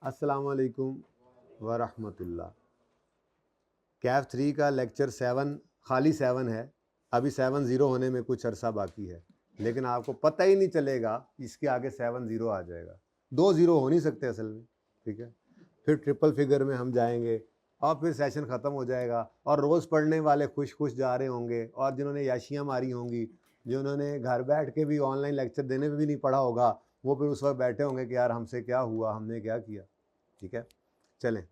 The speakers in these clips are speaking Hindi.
अस्सलाम वालेकुम वरहमतुल्लाह। कैफ 3 का लेक्चर 7 खाली 7 है। अभी 7-0 होने में कुछ अरसा बाकी है, लेकिन आपको पता ही नहीं चलेगा इसके आगे 7-0 आ जाएगा। 2-0 हो नहीं सकते असल में, ठीक है। फिर ट्रिपल फिगर में हम जाएंगे और फिर सेशन ख़त्म हो जाएगा और रोज़ पढ़ने वाले खुश खुश जा रहे होंगे, और जिन्होंने याशियाँ मारी होंगी, जिन्होंने घर बैठ के भी ऑनलाइन लेक्चर देने में भी नहीं पढ़ा होगा, वो फिर उस वक्त बैठे होंगे कि यार हमसे क्या हुआ, हमने क्या किया। ठीक है, चलें।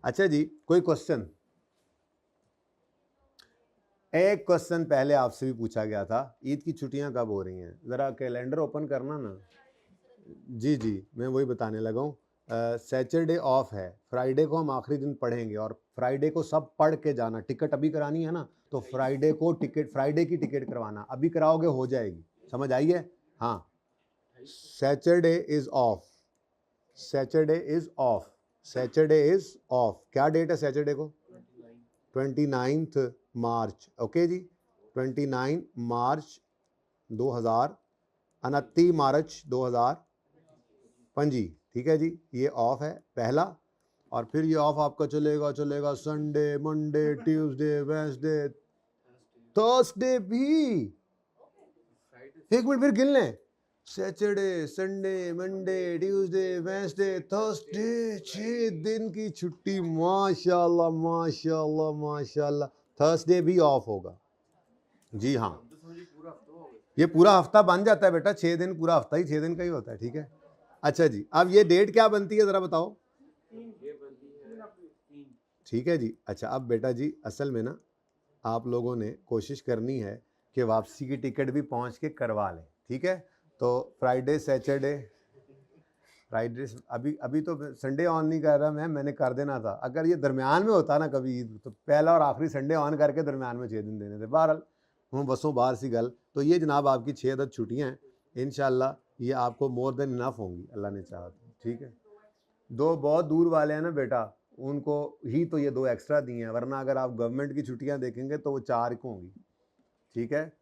अच्छा जी, कोई क्वेश्चन? एक क्वेश्चन पहले आपसे भी पूछा गया था, ईद की छुट्टियां कब हो रही हैं? ज़रा कैलेंडर ओपन करना ना। जी जी, मैं वही बताने लगा हूँ। सैटरडे ऑफ है, फ्राइडे को हम आखिरी दिन पढ़ेंगे, और फ्राइडे को सब पढ़ के जाना। टिकट अभी करानी है ना, तो फ्राइडे को टिकट, फ्राइडे की टिकट करवाना। अभी कराओगे हो जाएगी, समझ आई है? हाँ, Saturday is of, Saturday is of, Saturday is of. क्या डेट है सैटरडे को? 29 मार्च। ओके जी, 29 मार्च 2000, 29 मार्च 2025। ठीक है जी, ये ऑफ है पहला। और फिर ये ऑफ आपका चलेगा चलेगा Sunday, Monday, Tuesday, Wednesday, Thursday भी। एक मिनट फिर गिन लें। Saturday, Sunday, Monday, Tuesday, Wednesday, Thursday, 6 दिन की छुट्टी। माशाल्लाह माशाल्लाह माशाल्लाह। थर्सडे भी ऑफ होगा जी। हाँ, ये पूरा हफ्ता बन जाता है बेटा, 6 दिन, पूरा हफ्ता ही 6 दिन का ही होता है। ठीक है, अच्छा जी, अब ये डेट क्या बनती है जरा बताओ। ठीक है जी, अच्छा अब बेटा जी, असल में ना आप लोगों ने कोशिश करनी है कि वापसी की टिकट भी पहुंच के करवा लें। ठीक है, तो फ्राइडे, सैटरडे, फ्राइडे, अभी अभी तो संडे ऑन नहीं कर रहा मैंने कर देना था। अगर ये दरमियान में होता ना कभी ईद, तो पहला और आखिरी संडे ऑन करके दरमियान में 6 दिन देने थे। बहरहाल हूँ बसों बाहर सी गल। तो ये जनाब आपकी 6 अदद छुट्टियाँ हैं, इंशाल्लाह ये आपको मोर देन इनफ होंगी, अल्लाह ने चाहा तो। ठीक है, 2 बहुत दूर वाले हैं ना बेटा, उनको ही तो ये 2 एक्स्ट्रा दी हैं, वरना अगर आप गवर्नमेंट की छुट्टियाँ देखेंगे तो वो 4 को होंगी। ठीक है,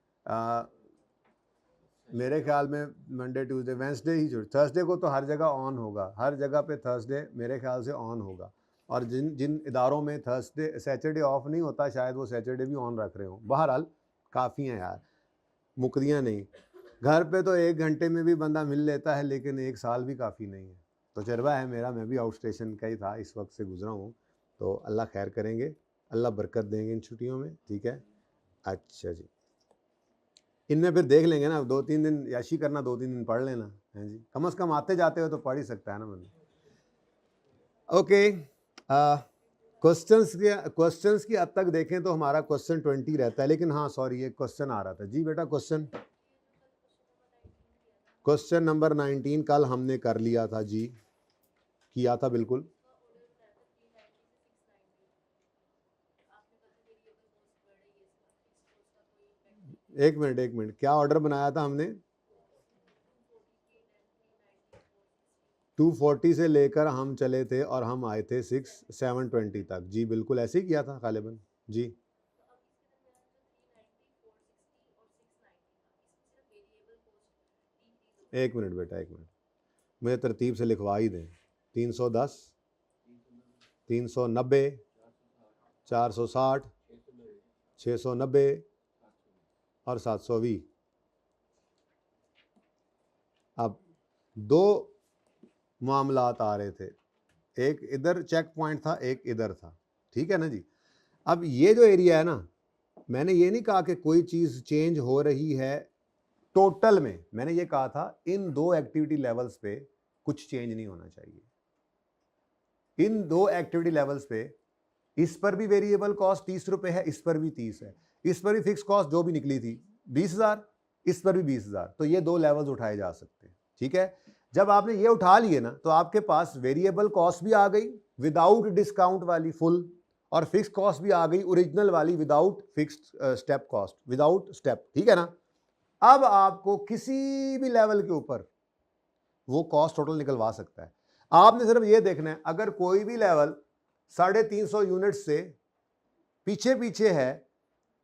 मेरे ख्याल में मंडे, ट्यूसडे, वेंसडे ही छुट्टी। थर्सडे को तो हर जगह ऑन होगा, हर जगह पे थर्सडे मेरे ख्याल से ऑन होगा। और जिन जिन इदारों में थर्सडे, सैटरडे ऑफ नहीं होता, शायद वो सैटरडे भी ऑन रख रहे हो। बहरहाल काफ़ी हैं यार, मुकदियाँ नहीं। घर पे तो 1 घंटे में भी बंदा मिल लेता है, लेकिन 1 साल भी काफ़ी नहीं है। तजुर्बा है मेरा, मैं भी आउट स्टेशन का ही था, इस वक्त से गुजरा हूँ। तो अल्लाह खैर करेंगे, अल्लाह बरकत देंगे इन छुट्टियों में। ठीक है, अच्छा जी, इनमें फिर देख लेंगे ना, 2-3 दिन याशी करना, 2-3 दिन पढ़ लेना है जी, कम से कम आते जाते हो तो पढ़ ही सकता है ना बंदा। ओके, क्वेश्चंस की हद तक देखें तो हमारा क्वेश्चन 20 रहता है, लेकिन हाँ सॉरी, एक क्वेश्चन आ रहा था जी बेटा। क्वेश्चन नंबर 19 कल हमने कर लिया था जी, किया था बिल्कुल। एक मिनट, क्या ऑर्डर बनाया था हमने? 240 से लेकर हम चले थे और हम आए थे 720 तक जी, बिल्कुल ऐसे ही किया था गालिबन जी। एक मिनट बेटा, एक मिनट, मुझे तरतीब से लिखवा ही दें। 310, 390, 460, 690 और 720। अब 2 मामलात आ रहे थे, एक इधर चेक पॉइंट था, एक इधर था। ठीक है ना जी। अब ये जो एरिया है ना, मैंने ये नहीं कहा कि कोई चीज़ चेंज हो रही है टोटल में, मैंने ये कहा था इन 2 एक्टिविटी लेवल्स पे कुछ चेंज नहीं होना चाहिए। इन 2 एक्टिविटी लेवल्स पे, इस पर भी वेरिएबल कॉस्ट 30 रुपए है, इस पर भी 30 है, इस पर भी फिक्स कॉस्ट जो भी निकली थी 20,000, इस पर भी 20,000। तो ये 2 लेवल्स उठाए जा सकते हैं। ठीक है, जब आपने ये उठा लिए ना, तो आपके पास वेरिएबल कॉस्ट भी आ गई विदाउट डिस्काउंट वाली फुल, और फिक्स कॉस्ट भी आ गई ओरिजिनल वाली without fixed step cost, without step. ठीक है ना। अब आपको किसी भी लेवल के ऊपर वो कॉस्ट टोटल निकलवा सकता है। आपने सिर्फ ये देखना है, अगर कोई भी लेवल 350 यूनिट से पीछे पीछे है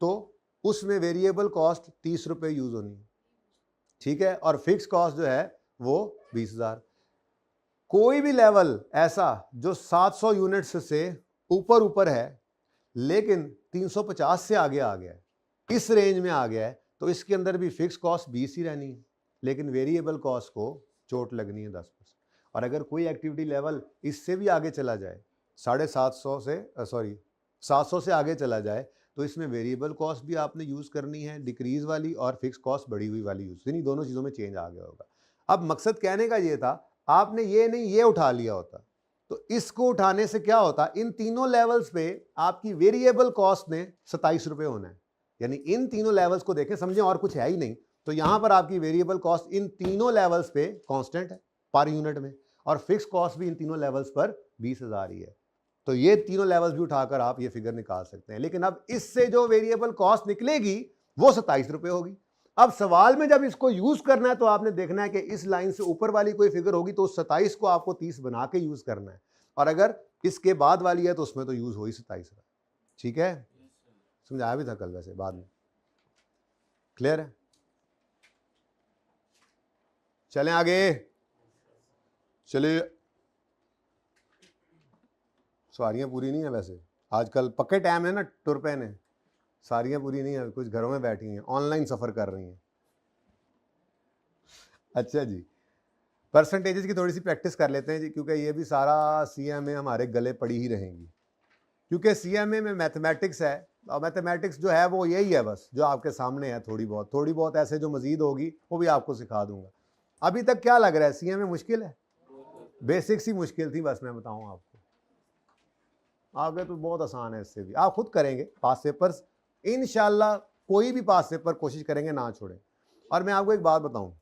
तो उसमें वेरिएबल कॉस्ट 30 रुपए यूज होनी है। ठीक है, और फिक्स कॉस्ट जो है वो 20,000। कोई भी लेवल ऐसा जो 700 यूनिट्स से ऊपर है लेकिन 350 से आगे आ गया है, इस रेंज में आ गया है, तो इसके अंदर भी फिक्स कॉस्ट 20 ही रहनी है, लेकिन वेरिएबल कॉस्ट को चोट लगनी है 10%। और अगर कोई एक्टिविटी लेवल इससे भी आगे चला जाए, 750 से आगे चला जाए, तो इसमें वेरिएबल कॉस्ट भी आपने यूज़ करनी है डिक्रीज वाली, और फिक्स कॉस्ट बढ़ी हुई वाली यूज़, यानी दोनों चीज़ों में चेंज आ गया होगा। अब मकसद कहने का ये था, आपने ये नहीं ये उठा लिया होता, तो इसको उठाने से क्या होता, इन तीनों लेवल्स पे आपकी वेरिएबल कॉस्ट ने 27 रुपये होना है, यानी इन तीनों लेवल्स को देखें समझें, और कुछ है ही नहीं, तो यहां पर आपकी वेरिएबल कॉस्ट इन तीनों लेवल्स पे कांस्टेंट है पर यूनिट में, और फिक्स कॉस्ट भी इन तीनों लेवल्स पर 20,000 ही है। तो ये तीनों लेवल्स भी उठाकर आप ये फिगर निकाल सकते हैं, लेकिन अब इससे जो वेरिएबल कॉस्ट निकलेगी वो 27 रुपये होगी। अब सवाल में जब इसको यूज करना है तो आपने देखना है कि इस लाइन से ऊपर वाली कोई फिगर होगी तो 27 को आपको 30 बना के यूज करना है, और अगर इसके बाद वाली है तो उसमें तो यूज हो ही 27 रहा। ठीक है, समझाया भी था कल वैसे बाद में, क्लियर है? चलें आगे, चलिए। सवारियां पूरी नहीं है वैसे, आजकल पक्के टाइम है ना, टुर पे ने सारियां पूरी नहीं है, कुछ घरों में बैठी हैं, ऑनलाइन सफ़र कर रही हैं। अच्छा जी, परसेंटेजेस की थोड़ी सी प्रैक्टिस कर लेते हैं जी, क्योंकि ये भी सारा सीएमए हमारे गले पड़ी ही रहेंगी, क्योंकि सीएमए में मैथमेटिक्स है, और मैथमेटिक्स जो है वो यही है बस जो आपके सामने है, थोड़ी बहुत ऐसे जो मजीद होगी वो भी आपको सिखा दूंगा। अभी तक क्या लग रहा है, सीएमए मुश्किल है? बेसिक्स ही मुश्किल थी बस, मैं बताऊँ आपको, आगे तो बहुत आसान है, इससे भी आप खुद करेंगे पास पेपर्स इंशाल्लाह, कोई भी पास पेपर कोशिश करेंगे ना छोड़ें। और मैं आपको एक बात बताऊं,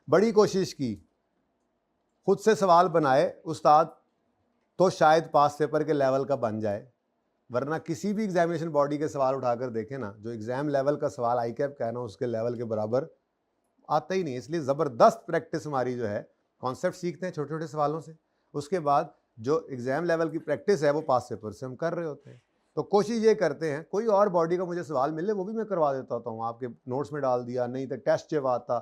बड़ी कोशिश की, खुद से सवाल बनाए उस्ताद, तो शायद पास पेपर के लेवल का बन जाए, वरना किसी भी एग्जामिनेशन बॉडी के सवाल उठाकर देखें ना, जो एग्जाम लेवल का सवाल आई कैप का है ना, उसके लेवल के बराबर आता ही नहीं। इसलिए ज़बरदस्त प्रैक्टिस हमारी जो है, कॉन्सेप्ट सीखते हैं छोटे छोटे सवालों से, उसके बाद जो एग्जाम लेवल की प्रैक्टिस है वो पास पेपर से हम कर रहे होते हैं। तो कोशिश ये करते हैं, कोई और बॉडी का मुझे सवाल मिले वो भी मैं करवा देता हूँ, आपके नोट्स में डाल दिया, नहीं तो टेस्ट जब आता,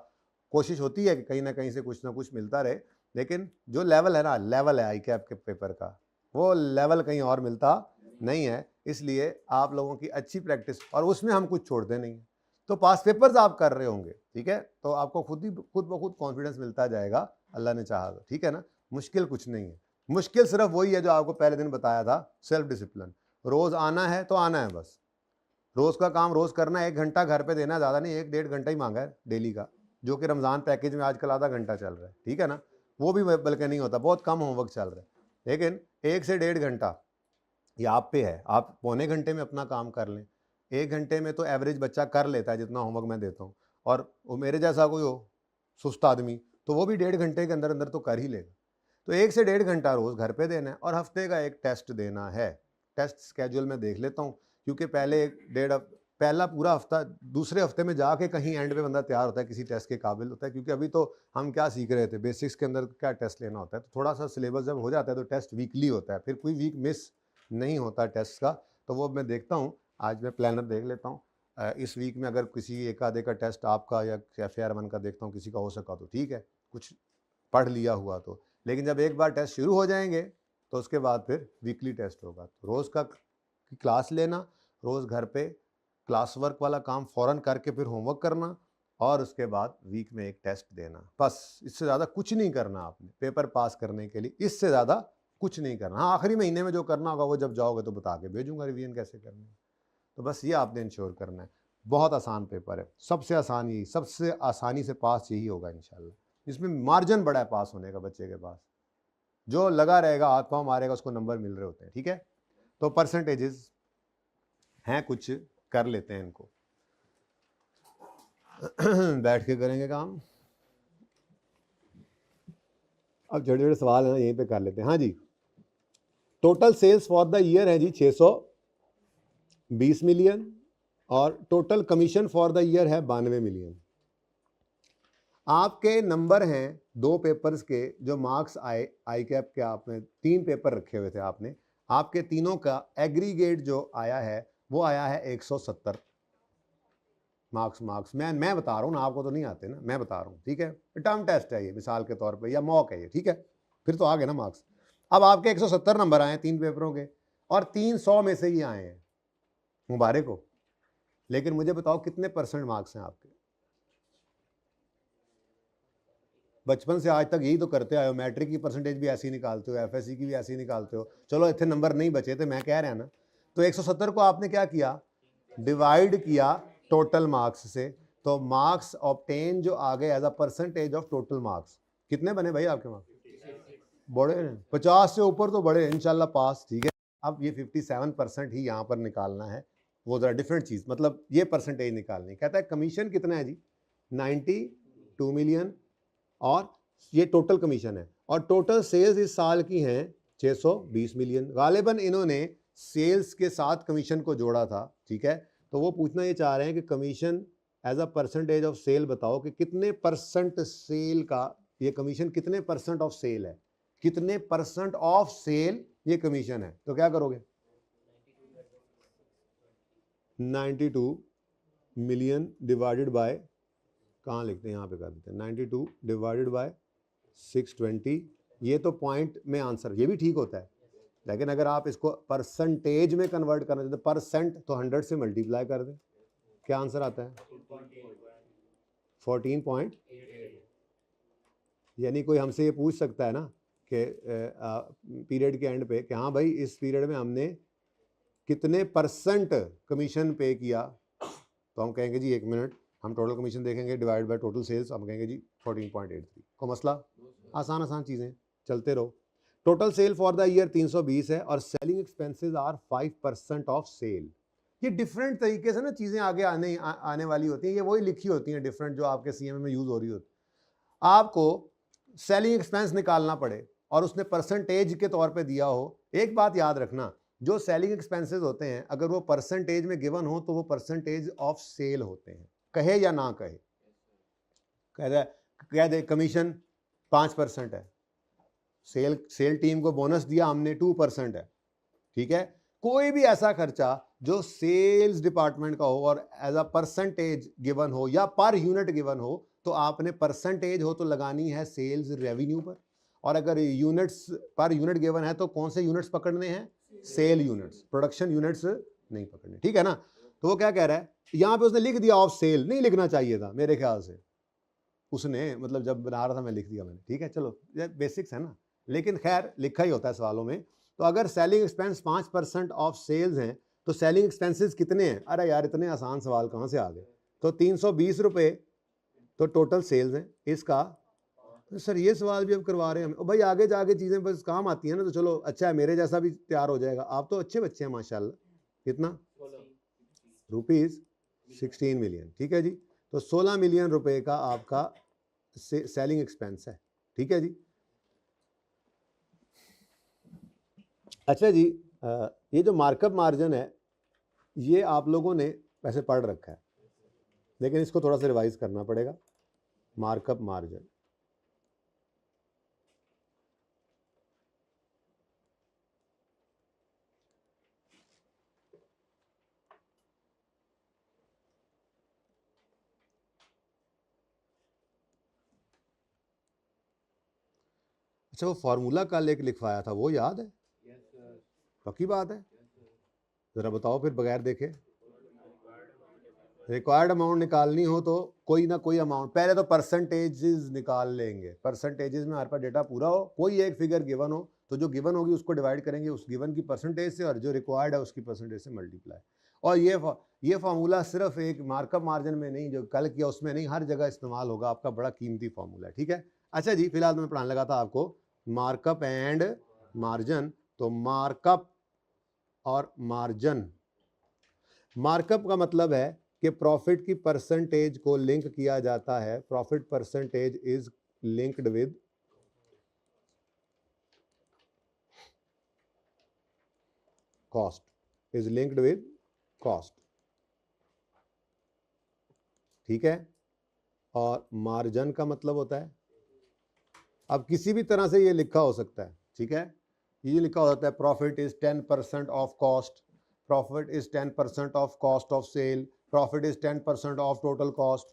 कोशिश होती है कि कहीं ना कहीं से कुछ ना कुछ मिलता रहे, लेकिन जो लेवल है ना, लेवल है आई कैप के पेपर का, वो लेवल कहीं और मिलता नहीं है। इसलिए आप लोगों की अच्छी प्रैक्टिस, और उसमें हम कुछ छोड़ते नहीं, तो पास पेपर्स आप कर रहे होंगे, ठीक है, तो आपको खुद ब खुद कॉन्फिडेंस मिलता जाएगा, अल्लाह ने चाहा तो, ठीक है ना। मुश्किल कुछ नहीं है, मुश्किल सिर्फ वही है जो आपको पहले दिन बताया था, सेल्फ डिसिप्लिन। रोज आना है तो आना है, बस रोज का काम रोज करना है, 1 घंटा घर पे देना, ज़्यादा नहीं, 1-1.5 घंटा ही मांगा है डेली का, जो कि रमज़ान पैकेज में आजकल आधा घंटा चल रहा है, ठीक है ना, वो भी बल्कि नहीं होता, बहुत कम होमवर्क चल रहा है, लेकिन 1 से 1.5 घंटा ये आप पे है, आप पौने घंटे में अपना काम कर लें। 1 घंटे में तो एवरेज बच्चा कर लेता है जितना होमवर्क मैं देता हूँ, और वो मेरे जैसा कोई हो सुस्त आदमी तो वो भी 1.5 घंटे के अंदर अंदर तो कर ही लेगा। तो 1 से 1.5 घंटा रोज़ घर पे देना है, और हफ्ते का एक टेस्ट देना है। टेस्ट स्केड्यूल में देख लेता हूँ, क्योंकि पहला पूरा हफ्ता, दूसरे हफ्ते में जाके कहीं एंड पे बंदा तैयार होता है, किसी टेस्ट के काबिल होता है, क्योंकि अभी तो हम क्या सीख रहे थे, बेसिक्स के अंदर क्या टेस्ट लेना होता है, तो थोड़ा सा सिलेबस जब हो जाता है तो टेस्ट वीकली होता है, फिर कोई वीक मिस नहीं होता टेस्ट का, तो वो मैं देखता हूँ, आज मैं प्लानर देख लेता हूँ, इस वीक में अगर किसी एक आधे का टेस्ट आपका या FAR1 का देखता हूँ, किसी का हो सका तो ठीक है, कुछ पढ़ लिया हुआ तो, लेकिन जब एक बार टेस्ट शुरू हो जाएंगे तो उसके बाद फिर वीकली टेस्ट होगा। तो रोज़ का क्लास लेना, रोज़ घर पे क्लास वर्क वाला काम फ़ौरन करके फिर होमवर्क करना, और उसके बाद वीक में एक टेस्ट देना, बस इससे ज़्यादा कुछ नहीं करना आपने पेपर पास करने के लिए, इससे ज़्यादा कुछ नहीं करना। हाँ, आखिरी महीने में जो करना होगा वो जब जाओगे तो बता के भेजूंगा रिवीजन कैसे करना है, तो बस ये आपने इंश्योर करना है। बहुत आसान पेपर है, सबसे आसान यही, सबसे आसानी से पास यही होगा इंशाल्लाह, इसमें मार्जिन बड़ा है पास होने का बच्चे के पास, जो लगा रहेगा हाथ पाँव मारेगा उसको नंबर मिल रहे होते हैं, ठीक है। तो परसेंटेजेस हैं कुछ, कर लेते हैं इनको बैठ के करेंगे काम। अब छोटे छोटे सवाल है ना, यहीं पे कर लेते हैं। हाँ जी, total sales for the year है जी 620 मिलियन, और total commission for the year है 92 मिलियन। आपके नंबर हैं 2 पेपर्स के, जो मार्क्स आए आई कैप के, आपने 3 पेपर रखे हुए थे आपने, आपके तीनों का एग्रीगेट जो आया है वो आया है 170 मार्क्स। मैं बता रहा हूँ ना, आपको तो नहीं आते ना, मैं बता रहा हूँ, ठीक है, टर्म टेस्ट है ये, मिसाल के तौर पे, या मॉक है ये, ठीक है। फिर तो आ गए ना मार्क्स। अब आपके 170 नंबर आए 3 पेपरों के, और 300 में से ही आए हैं, मुबारक हो। लेकिन मुझे बताओ कितने परसेंट मार्क्स हैं आपके? बचपन से आज तक यही तो करते आए हो, मैट्रिक की परसेंटेज भी ऐसी निकालते हो, एफएससी की भी ऐसी निकालते हो। चलो इतने नंबर नहीं बचे थे, मैं कह रहा ना। तो 170 को आपने क्या किया, डिवाइड किया टोटल मार्क्स से, तो मार्क्स ऑब्टेन जो आ गए as a percentage of total marks, कितने बने भाई आपके मार्क्स? बड़े हैं, 50 से ऊपर तो बड़े, इंशाल्लाह पास। ठीक है, अब ये 57% ही यहाँ पर निकालना है, वो जरा डिफरेंट चीज, मतलब ये परसेंटेज निकालनी। कहता है कमीशन कितना है जी, 92 मिलियन, और ये टोटल कमीशन है, और टोटल सेल्स इस साल की हैं 620 मिलियन। गालिबन इन्होंने सेल्स के साथ कमीशन को जोड़ा था, ठीक है। तो वो पूछना ये चाह रहे हैं कि commission as a percentage of sale बताओ कि कितने परसेंट सेल का ये कमीशन, कितने परसेंट ऑफ सेल है, कितने परसेंट ऑफ सेल ये कमीशन है। तो क्या करोगे, 92 मिलियन डिवाइडेड बाय, कहाँ लिखते हैं, यहाँ पे कर देते हैं, 92 डिवाइडेड बाय 620। ये तो पॉइंट में आंसर, ये भी ठीक होता है, लेकिन अगर आप इसको परसेंटेज में कन्वर्ट करना चाहते, परसेंट, तो 100 से मल्टीप्लाई कर दें, क्या आंसर आता है, 14. यानी कोई हमसे ये पूछ सकता है ना कि पीरियड के एंड पे कि हाँ भाई इस पीरियड में हमने कितने परसेंट कमीशन पे किया, तो हम कहेंगे जी 1 मिनट, हम टोटल कमीशन देखेंगे डिवाइड बाय टोटल सेल्स, हम कहेंगे जी 14.83। को मसला, आसान चीज़ें, चलते रहो। Total sale for the year 320 है, और selling expenses are 5% of sale. ये डिफरेंट तरीके से ना चीज़ें आगे आने वाली होती हैं, ये वही लिखी होती हैं डिफरेंट जो आपके सीएमए में यूज़ हो रही होती। आपको सेलिंग एक्सपेंस निकालना पड़े और उसने परसेंटेज के तौर पे दिया हो, एक बात याद रखना, जो सेलिंग एक्सपेंसेस होते हैं अगर वो परसेंटेज में गिवन हो तो वो परसेंटेज ऑफ सेल होते हैं, कहे या ना कहे। कह दे कमीशन 5% है, सेल टीम को बोनस दिया हमने 2% है, ठीक है। कोई भी ऐसा खर्चा जो सेल्स डिपार्टमेंट का हो और एज अ परसेंटेज गिवन हो या पर यूनिट गिवन हो, तो आपने परसेंटेज हो तो लगानी है सेल्स रेवेन्यू पर, और अगर यूनिट्स पर यूनिट गिवन है तो कौन से यूनिट्स पकड़ने हैं, सेल यूनिट्स, प्रोडक्शन यूनिट्स नहीं पकड़ने, ठीक है ना। तो वो क्या कह रहा है, यहां पे उसने लिख दिया ऑफ सेल, नहीं लिखना चाहिए था मेरे ख्याल से, उसने मतलब जब बना रहा था मैं लिख दिया मैंने, ठीक है, चलो ये बेसिक्स है ना, लेकिन खैर लिखा ही होता है सवालों में। तो अगर सेलिंग एक्सपेंस 5% ऑफ सेल्स हैं तो सेलिंग एक्सपेंसेस कितने हैं, अरे यार इतने आसान सवाल कहाँ से आ गए। तो 320 रुपये तो टोटल सेल्स हैं इसका। तो सर ये सवाल भी अब करवा रहे हैं हम, भाई आगे जाके चीज़ें बस काम आती हैं ना, तो चलो अच्छा है, मेरे जैसा भी तैयार हो जाएगा। आप तो अच्छे बच्चे हैं माशाल्लाह। कितना, ₹16 मिलियन, ठीक है जी। तो 16 मिलियन रुपए का आपका सेलिंग एक्सपेंस है, ठीक है जी। अच्छा जी, ये जो मार्कअप मार्जिन है ये आप लोगों ने वैसे पढ़ रखा है, लेकिन इसको थोड़ा सा रिवाइज करना पड़ेगा। मार्कअप मार्जिन, अच्छा वो फार्मूला कल एक लिखवाया था वो याद है? पक्की बात है? जरा बताओ फिर बगैर देखे। रिक्वायर्ड अमाउंट निकालनी हो तो कोई ना कोई अमाउंट, पहले तो परसेंटेजेस निकाल लेंगे, परसेंटेजेस में हमारे पास डेटा पूरा हो, कोई एक फिगर गिवन हो तो जो गिवन होगी उसको डिवाइड करेंगे उस गिवन की परसेंटेज से, और जो रिक्वायर्ड है उसकी परसेंटेज से मल्टीप्लाई। और ये फार्मूला सिर्फ एक मार्कअप मार्जिन में नहीं, जो कल किया उसमें नहीं, हर जगह इस्तेमाल होगा, आपका बड़ा कीमती फार्मूला है, ठीक है। अच्छा जी, फिलहाल मैं पढ़ाने लगा था आपको मार्कअप एंड मार्जिन। तो मार्कअप और मार्जिन, मार्कअप का मतलब है कि प्रॉफिट की परसेंटेज को लिंक किया जाता है, profit percentage is linked with cost, is linked with cost, ठीक है। और मार्जिन का मतलब होता है, अब किसी भी तरह से ये लिखा हो सकता है, ठीक है, ये लिखा हो सकता है profit is 10% of cost, profit is 10% of cost of sale, profit is 10% of total cost,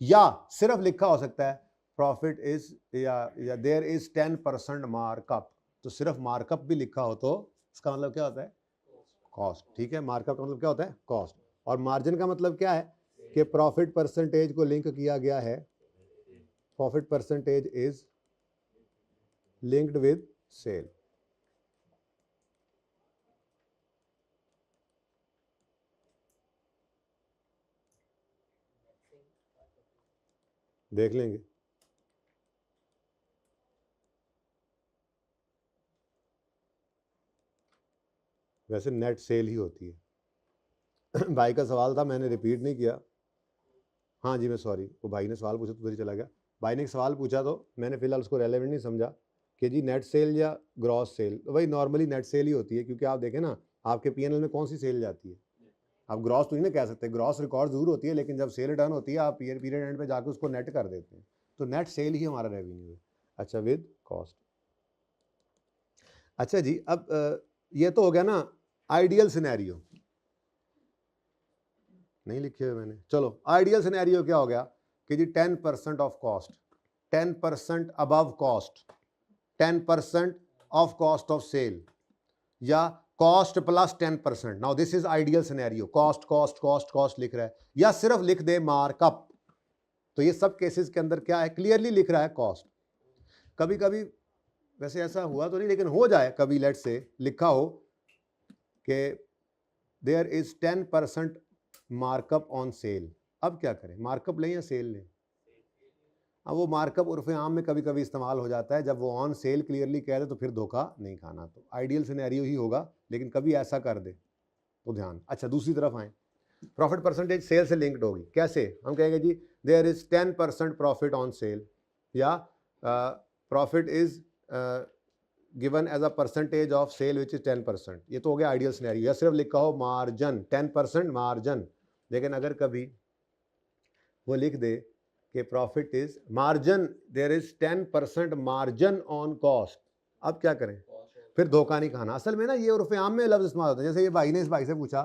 या सिर्फ लिखा हो सकता है प्रॉफिट इज या देयर इज 10% मार्कअप, तो सिर्फ मार्कअप भी लिखा हो तो इसका मतलब क्या होता है? कॉस्ट। ठीक है, मार्कअप का मतलब क्या होता है? कॉस्ट। और मार्जिन का मतलब क्या है कि प्रॉफिट परसेंटेज को लिंक किया गया है, profit percentage is linked with sale. देख लेंगे। वैसे नेट सेल ही होती है। भाई का सवाल था, मैंने रिपीट नहीं किया। हाँ जी, मैं सॉरी, वो भाई ने सवाल पूछा तो उधर ही चला गया। भाई ने एक सवाल पूछा तो मैंने फिलहाल उसको रेलेवेंट नहीं समझा कि जी नेट सेल या ग्रॉस सेल। तो भाई नॉर्मली नेट सेल ही होती है, क्योंकि आप देखें ना आपके पीएनएल में कौन सी सेल जाती है। आप ग्रॉस तो नहीं ना कह सकते, ग्रॉस रिकॉर्ड जरूर होती है, लेकिन जब सेल डन होती है आप पीरियड एंड पे जाकर उसको नेट कर देते हैं, तो नेट सेल ही हमारा रेवेन्यू है। अच्छा, विद कॉस्ट। अच्छा जी, अब ये तो हो गया ना आइडियल सिनेरियो, नहीं लिखे हुए मैंने। चलो, आइडियल सिनेरियो क्या हो गया कि जी 10% of cost, 10% above cost, 10% of cost of sale, या cost plus 10%। Now this is ideal scenario. Cost cost cost cost लिख रहा है, या सिर्फ लिख दे मार्कअप, तो ये सब केसेस के अंदर क्या है, क्लियरली लिख रहा है कॉस्ट। कभी कभी वैसे ऐसा हुआ तो नहीं, लेकिन हो जाए कभी, लेट से लिखा हो कि there is 10% markup on sale. अब क्या करें, मार्कअप लें या सेल लें? अब वो मार्कअप उर्फ आम में कभी कभी इस्तेमाल हो जाता है, जब वो ऑन सेल क्लियरली कह दे तो फिर धोखा नहीं खाना। तो आइडियल सिनेरियो ही होगा, लेकिन कभी ऐसा कर दे तो ध्यान। अच्छा, दूसरी तरफ आए, प्रॉफिट परसेंटेज सेल से लिंक्ड होगी। कैसे? हम कहेंगे जी there is 10% profit on sale, या profit is given as a percentage of sale which is 10%। ये तो हो गया आइडियल सिनेरियो। या सिर्फ लिखा हो मार्जिन, 10% मार्जिन, लेकिन अगर कभी वो लिख दे कि profit is margin, there is 10% margin on cost, अब क्या करें? फिर धोखा नहीं खाना। असल में ना ये उर्फ आम में लफ्ज इस्तेमाल होता है। जैसे ये भाई ने इस भाई से पूछा,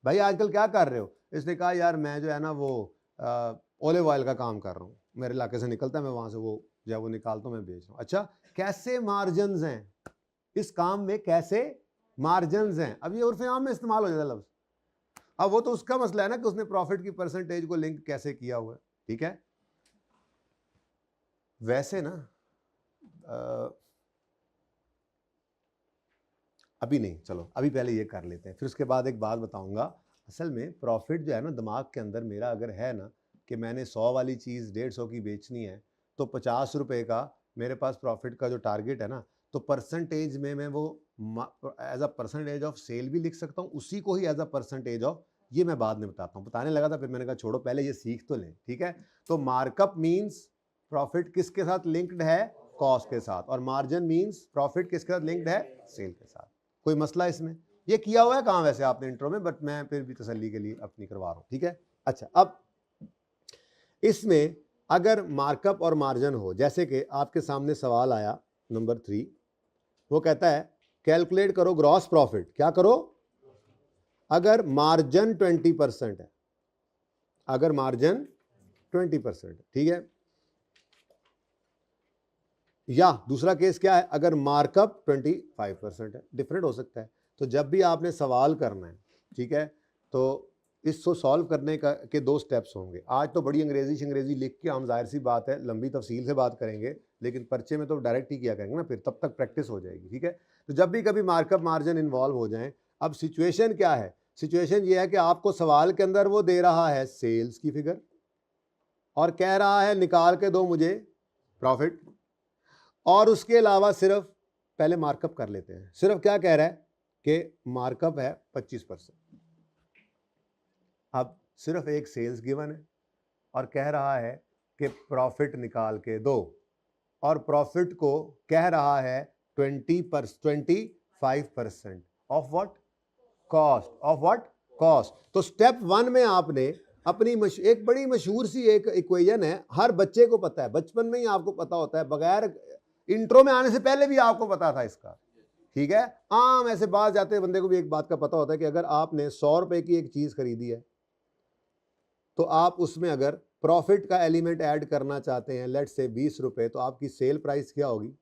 भाई आजकल क्या कर रहे हो? इसने कहा यार मैं जो है ना वो ओलिव ऑयल का काम कर रहा हूँ, मेरे इलाके से निकलता है, मैं वहां से वो जब वो निकालता हूँ मैं बेच रहा हूँ। अच्छा, कैसे मार्जिन हैं इस काम में, कैसे मार्जिन हैं? अब ये उर्फ आम में इस्तेमाल हो जाता है लफ्ज। अब वो तो उसका मसला है ना कि उसने प्रॉफिट की परसेंटेज को लिंक कैसे किया हुआ है। ठीक है, वैसे ना अभी नहीं, चलो अभी पहले ये कर लेते हैं, फिर उसके बाद एक बात बताऊंगा। असल में प्रॉफिट जो है ना दिमाग के अंदर मेरा अगर है ना कि मैंने 100 वाली चीज़ 150 की बेचनी है, तो 50 रुपये का मेरे पास प्रॉफिट का जो टारगेट है ना, तो परसेंटेज में मैं वो as a percentage of sale भी लिख सकता हूँ, उसी को ही एज अ परसेंटेज ऑफ, ये मैं बाद में बताता हूँ। बताने लगा था, फिर मैंने कहा छोड़ो पहले ये सीख तो लें। ठीक है, तो मार्कअप मीन्स प्रॉफिट किसके साथ लिंक्ड है? कॉस्ट के साथ। और मार्जिन मीन्स प्रॉफिट किसके साथ लिंक्ड है? सेल के साथ। कोई मसला इसमें? ये किया हुआ है कहाँ वैसे आपने इंट्रो में, बट मैं फिर भी तसल्ली के लिए अपनी करवा रहा हूँ। ठीक है, अच्छा, अब इसमें अगर मार्कअप और मार्जिन हो, जैसे कि आपके सामने सवाल आया नंबर 3, वो कहता है कैलकुलेट करो ग्रॉस प्रॉफिट। क्या करो? अगर मार्जिन 20% है, अगर मार्जिन 20%, ठीक है, या दूसरा केस क्या है, अगर मार्कअप 25% है। डिफरेंट हो सकता है। तो जब भी आपने सवाल करना है, ठीक है, तो इसको सॉल्व करने का के 2 स्टेप्स होंगे। आज तो बड़ी अंग्रेजी लिख के हम, जाहिर सी बात है, लंबी तफसील से बात करेंगे, लेकिन पर्चे में तो डायरेक्ट ही किया करेंगे ना, फिर तब तक प्रैक्टिस हो जाएगी। ठीक है, तो जब भी कभी मार्कअप मार्जिन इन्वॉल्व हो जाए, अब सिचुएशन क्या है? सिचुएशन ये है कि आपको सवाल के अंदर वो दे रहा है सेल्स की फिगर और कह रहा है निकाल के दो मुझे प्रॉफिट, और उसके अलावा सिर्फ पहले मार्कअप कर लेते हैं। सिर्फ क्या कह रहा है कि मार्कअप है 25%। अब सिर्फ एक सेल्स गिवन है और कह रहा है कि प्रॉफिट निकाल के दो, और प्रॉफिट को कह रहा है 25% of what? Cost. Of what? Cost. तो स्टेप 1 में आपने अपनी एक बड़ी मशहूर सी एक इक्वेशन है, हर बच्चे को पता है, बचपन में ही आपको पता होता है, बगैर इंट्रो में आने से पहले भी आपको पता था इसका। ठीक है, आम ऐसे बात जाते बंदे को भी एक बात का पता होता है कि अगर आपने 100 रुपए की एक चीज खरीदी है, तो आप उसमें अगर प्रॉफिट का एलिमेंट ऐड करना चाहते हैं, लेट्स से 20 रुपए, तो आपकी सेल प्राइस क्या होगी?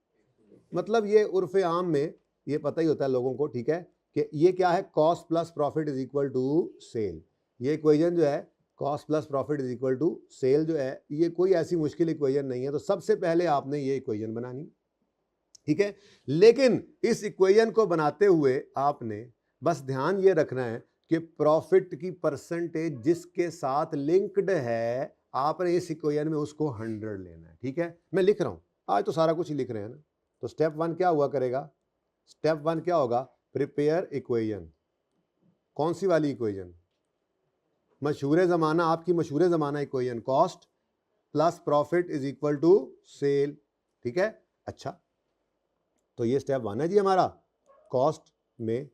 मतलब ये उर्फ आम में ये पता ही होता है लोगों को, ठीक है, कि ये क्या है, cost plus profit is equal to sale. ये इक्वेशन जो है cost plus profit is equal to sale जो है, ये कोई ऐसी मुश्किल इक्वेशन नहीं है। तो सबसे पहले आपने ये इक्वेशन बनानी, ठीक है। लेकिन इस इक्वेशन को बनाते हुए आपने बस ध्यान ये रखना है कि प्रॉफिट की परसेंटेज जिसके साथ लिंक्ड है, आपने इस इक्वेशन में उसको 100 लेना है, ठीक है। मैं लिख रहा हूं, आज तो सारा कुछ ही लिख रहे हैं ना। तो स्टेप 1 क्या हुआ करेगा? स्टेप 1 क्या होगा? Prepare equation. कौन सी वाली इक्वेशन? मशहूर जमाना, आपकी मशहूर जमाना equation, cost plus profit is equal to sale, ठीक है। अच्छा, तो ये स्टेप 1 है जी हमारा, कॉस्ट में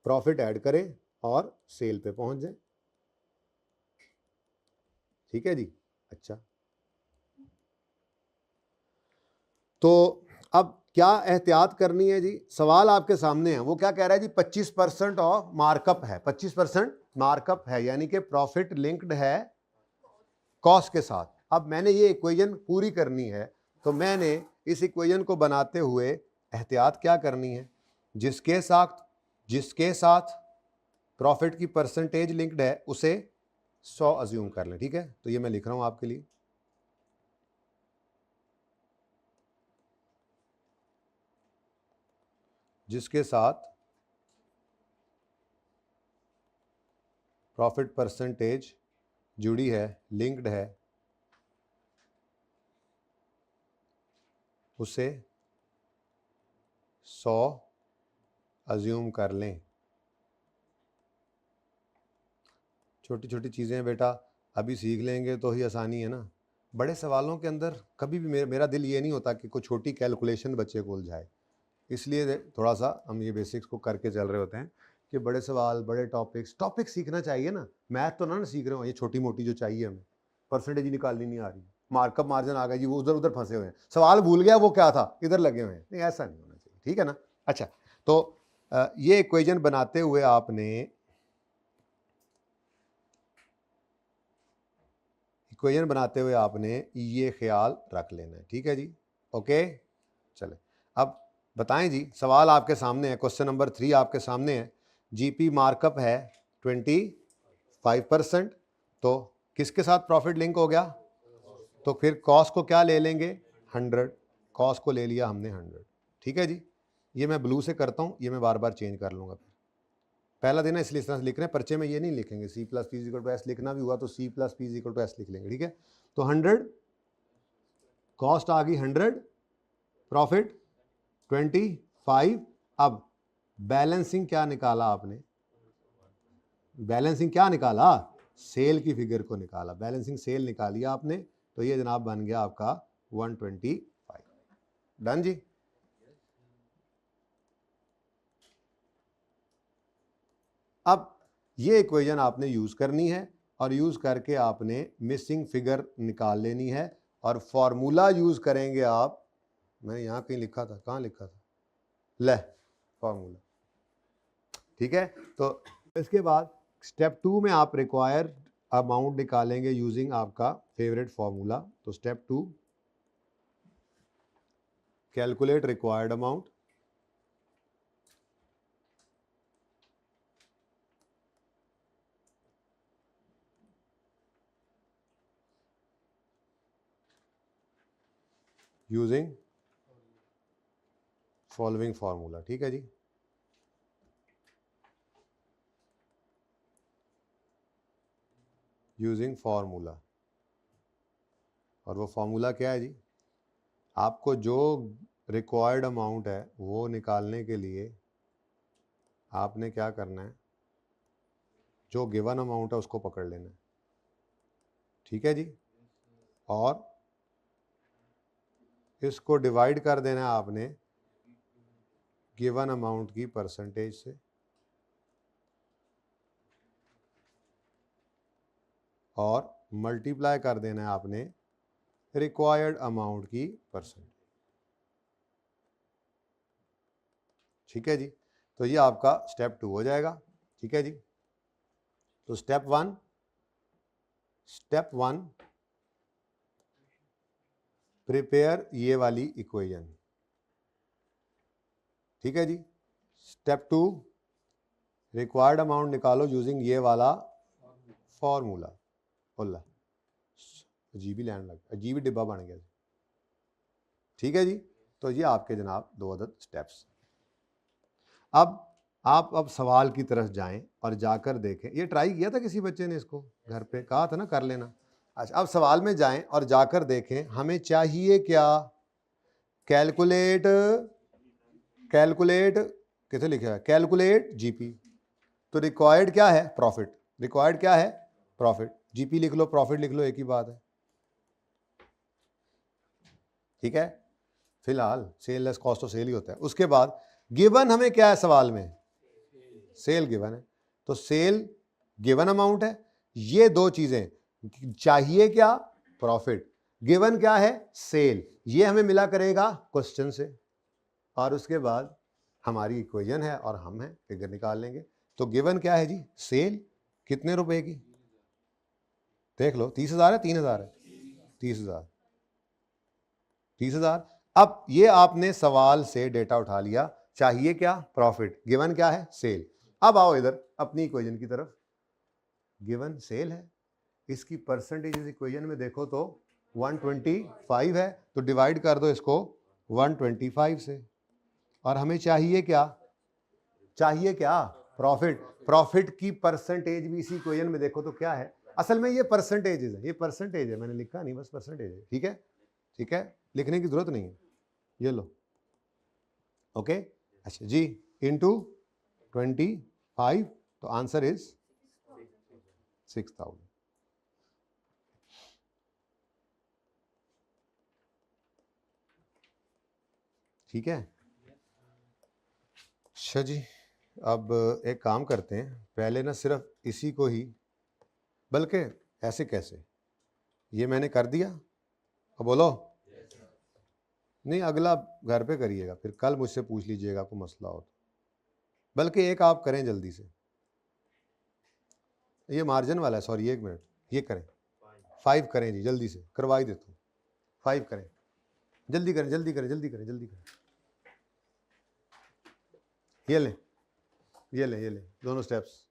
प्रॉफिट ऐड करें और सेल पे पहुंच जाए, ठीक है जी। अच्छा, तो अब क्या एहतियात करनी है जी? सवाल आपके सामने है, वो क्या कह रहा है जी? 25% ऑफ मार्कअप है, 25% मार्कअप है, यानी कि प्रॉफिट लिंक्ड है कॉस्ट के साथ। अब मैंने ये इक्वेशन पूरी करनी है, तो मैंने इस इक्वेशन को बनाते हुए एहतियात क्या करनी है? जिसके साथ प्रॉफिट की परसेंटेज लिंक्ड है उसे 100 अज्यूम कर लें, ठीक है। तो ये मैं लिख रहा हूं आपके लिए, जिसके साथ प्रॉफिट परसेंटेज जुड़ी है, लिंक्ड है, उसे 100 अज्यूम कर लें। छोटी छोटी चीज़ें बेटा अभी सीख लेंगे तो ही आसानी है ना। बड़े सवालों के अंदर कभी भी मेरा दिल ये नहीं होता कि कोई छोटी कैलकुलेशन बच्चे को उलझाए, इसलिए थोड़ा सा हम ये बेसिक्स को करके चल रहे होते हैं कि बड़े सवाल, बड़े टॉपिक सीखना चाहिए ना। मैथ तो ना सीख रहे हो, ये छोटी मोटी जो चाहिए हमें, परसेंटेज निकालनी नहीं आ रही, मार्कअप मार्जिन आ गया जी, वो उधर उधर फंसे हुए हैं, सवाल भूल गया वो क्या था, इधर लगे हुए हैं। नहीं, ऐसा नहीं होना चाहिए, ठीक है ना। अच्छा, तो ये इक्वेशन बनाते हुए आपने ये ख्याल रख लेना है, ठीक है जी। ओके, चले अब बताएं जी, सवाल आपके सामने है, क्वेश्चन नंबर 3 आपके सामने है। जीपी मार्कअप है 25%, तो किसके साथ प्रॉफिट लिंक हो गया? तो फिर कॉस्ट को क्या ले लेंगे? 100। कॉस्ट को ले लिया हमने 100, ठीक है जी। ये मैं ब्लू से करता हूँ, ये मैं बार बार चेंज कर लूँगा। पहला दिन है इसलिए इस तरह से लिख रहे हैं, पर्चे में ये नहीं लिखेंगे C plus P equal to S, लिखना भी हुआ तो C plus P equal to S लिख लेंगे, ठीक है। तो 100, कॉस्ट आ गई 100, प्रॉफिट 25। अब बैलेंसिंग क्या निकाला आपने? बैलेंसिंग क्या निकाला? सेल की फिगर को निकाला, बैलेंसिंग सेल निकाली आपने, तो ये जनाब बन गया आपका 125। डन जी। अब ये इक्वेशन आपने यूज करनी है और यूज करके आपने मिसिंग फिगर निकाल लेनी है और फॉर्मूला यूज करेंगे आप। मैंने यहां कहीं लिखा था, कहां लिखा था? ले फॉर्मूला, ठीक है। तो इसके बाद स्टेप 2 में आप रिक्वायर्ड अमाउंट निकालेंगे यूजिंग आपका फेवरेट फॉर्मूला। तो step 2, calculate required amount, using following formula, ठीक है जी। यूजिंग फॉर्मूला, और वो फॉर्मूला क्या है जी? आपको जो रिक्वायर्ड अमाउंट है वो निकालने के लिए आपने क्या करना है? जो गिवन अमाउंट है उसको पकड़ लेना है, ठीक है जी, और इसको डिवाइड कर देना है आपने गिवन अमाउंट की परसेंटेज से, और मल्टीप्लाई कर देना है आपने रिक्वायर्ड अमाउंट की परसेंटेज, ठीक है जी। तो ये आपका स्टेप 2 हो जाएगा, ठीक है जी। तो स्टेप 1 प्रिपेयर ये वाली इक्वेशन, ठीक है जी। स्टेप 2, रिक्वायर्ड अमाउंट निकालो यूजिंग ये वाला फॉर्मूला। बोला अजीब ही लैंड लग, अजीब ही डिब्बा बन गया, ठीक है जी। तो ये आपके जनाब 2 अदद स्टेप्स। अब आप सवाल की तरफ जाएं और जाकर देखें, ये ट्राई किया था किसी बच्चे ने इसको घर पे, कहा था ना कर लेना। अच्छा, अब सवाल में जाएं और जाकर देखें हमें चाहिए क्या। कैलकुलेट, कैलकुलेट किसे लिखा है, कैलकुलेट जीपी। तो रिक्वायर्ड क्या है, प्रॉफिट। रिक्वायर्ड क्या है, प्रॉफिट। जीपी लिख लो, प्रॉफिट लिख लो, एक ही बात है, ठीक है। फिलहाल sale less cost of sale ही होता है। उसके बाद गिवन हमें क्या है सवाल में, सेल गिवन है, तो सेल गिवन अमाउंट है। ये दो चीजें, चाहिए क्या, प्रॉफिट, गिवन क्या है, सेल, ये हमें मिला करेगा क्वेश्चन से। और उसके बाद हमारी इक्वेशन है और हम हैं, फिगर निकाल लेंगे। तो गिवन क्या है जी, सेल कितने रुपए की, देख लो 30,000 है, 3,000 है, 30,000, 30,000। अब ये आपने सवाल से डेटा उठा लिया, चाहिए क्या, प्रॉफिट, गिवन क्या है, सेल। अब आओ इधर अपनी इक्वेशन की तरफ। गिवन सेल है, इसकी परसेंटेज इस इक्वेशन में देखो तो 125 है, तो डिवाइड कर दो इसको 125 से। और हमें चाहिए क्या, चाहिए क्या, प्रॉफिट। प्रॉफिट की परसेंटेज भी इसी इक्वेशन में देखो तो क्या है, असल में ये परसेंटेज है, ये परसेंटेज है, मैंने लिखा नहीं, बस परसेंटेज है, ठीक है, ठीक है, लिखने की जरूरत नहीं है, ये लो, ओके। अच्छा जी, इनटू 25, तो आंसर इज 6,000, ठीक है। अच्छा जी, अब एक काम करते हैं, पहले ना सिर्फ इसी को ही, बल्कि ऐसे कैसे, ये मैंने कर दिया, अब बोलो नहीं, अगला घर पे करिएगा, फिर कल मुझसे पूछ लीजिएगा कोई मसला हो तो। बल्कि एक आप करें जल्दी से, ये मार्जिन वाला है, सॉरी 1 मिनट, ये करें 5 करें जी, जल्दी से करवा ही देता हूँ, 5 करें, जल्दी करें, जल्दी करें, जल्दी करें, जल्दी करें। ये लें, ये लें, ये लें दोनों स्टेप्स।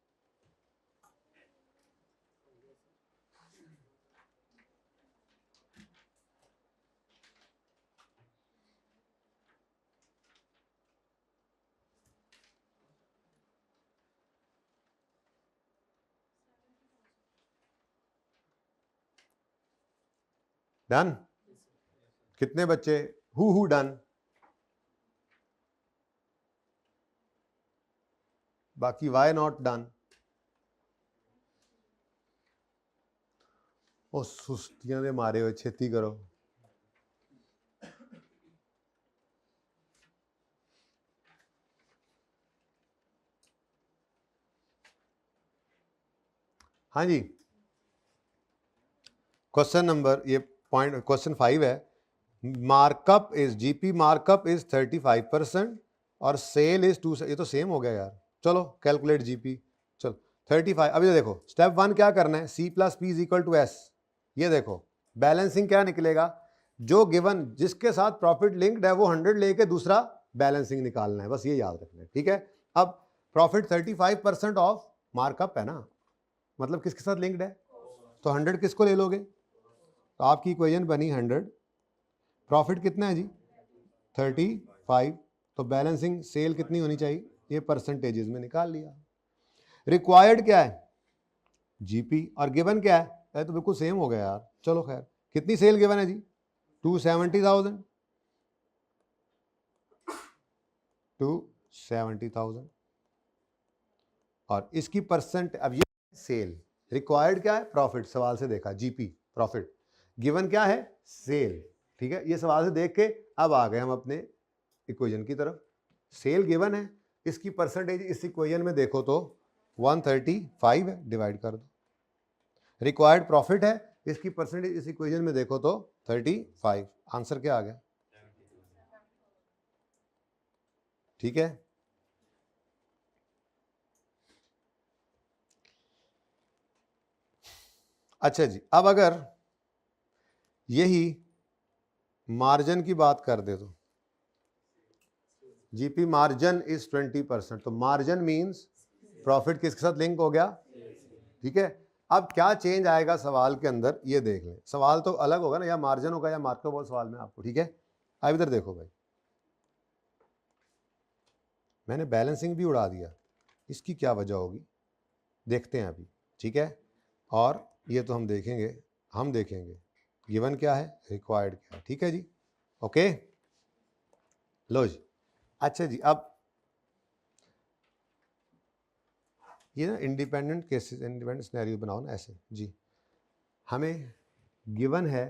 डन, कितने बच्चे, हु डन, बाकी वाई नॉट डन। ओ सुस्तियां दे मारे हुए, छेती करो। हाँ जी, क्वेश्चन नंबर, ये पॉइंट क्वेश्चन 5 है, markup is, GP markup is 35% और सेल इज 2, ये तो सेम हो गया यार, चलो कैलकुलेट जीपी, चलो 35। अभी तो देखो स्टेप 1 क्या करना है, C plus P is equal to S, ये देखो बैलेंसिंग क्या निकलेगा, जो गिवन जिसके साथ प्रॉफिट लिंक्ड है वो 100 लेके दूसरा बैलेंसिंग निकालना है, बस ये याद रखना है, ठीक है। अब प्रॉफिट 35% ऑफ मार्कअप है ना, मतलब किसके साथ लिंक्ड है, तो 100 किसको ले लोगे, तो आपकी इक्वेशन बनी 100, प्रॉफिट कितना है जी 35, तो बैलेंसिंग सेल कितनी होनी चाहिए, ये परसेंटेजेस में निकाल लिया। रिक्वायर्ड क्या है, जीपी, और गिवन क्या है, तो बिल्कुल सेम हो गया यार, चलो खैर, कितनी सेल गिवन है जी 270,000, 270,000, और इसकी परसेंट, अब ये सेल, रिक्वायर्ड क्या है, प्रॉफिट, सवाल से देखा जीपी प्रॉफिट, गिवन क्या है, सेल, ठीक है। ये सवाल से देख के अब आ गए हम अपने इक्वेशन की तरफ, सेल गिवन है, इसकी परसेंटेज इस इक्वेशन में देखो तो 135 है, डिवाइड कर दो। रिक्वायर्ड प्रॉफिट है, इसकी परसेंटेज इस इक्वेशन में देखो तो 35, आंसर क्या आ गया, ठीक है। अच्छा जी, अब अगर यही मार्जिन की बात कर दे तो जीपी मार्जिन इज 20%, तो मार्जिन मींस प्रॉफिट किसके साथ लिंक हो गया, ठीक है। अब क्या चेंज आएगा सवाल के अंदर ये देख लें, सवाल तो अलग होगा ना, या मार्जिन होगा या मार्को बोल सवाल में आपको, ठीक है। अब इधर देखो भाई, मैंने बैलेंसिंग भी उड़ा दिया, इसकी क्या वजह होगी देखते हैं अभी, ठीक है। और ये तो हम देखेंगे गिवन क्या है, रिक्वायर्ड क्या है, ठीक है जी, ओके। लो जी, अच्छा जी, अब ये ना इंडिपेंडेंट केसेस, इंडिपेंडेंट सिनेरियो बनाओ ना ऐसे जी। हमें गिवन है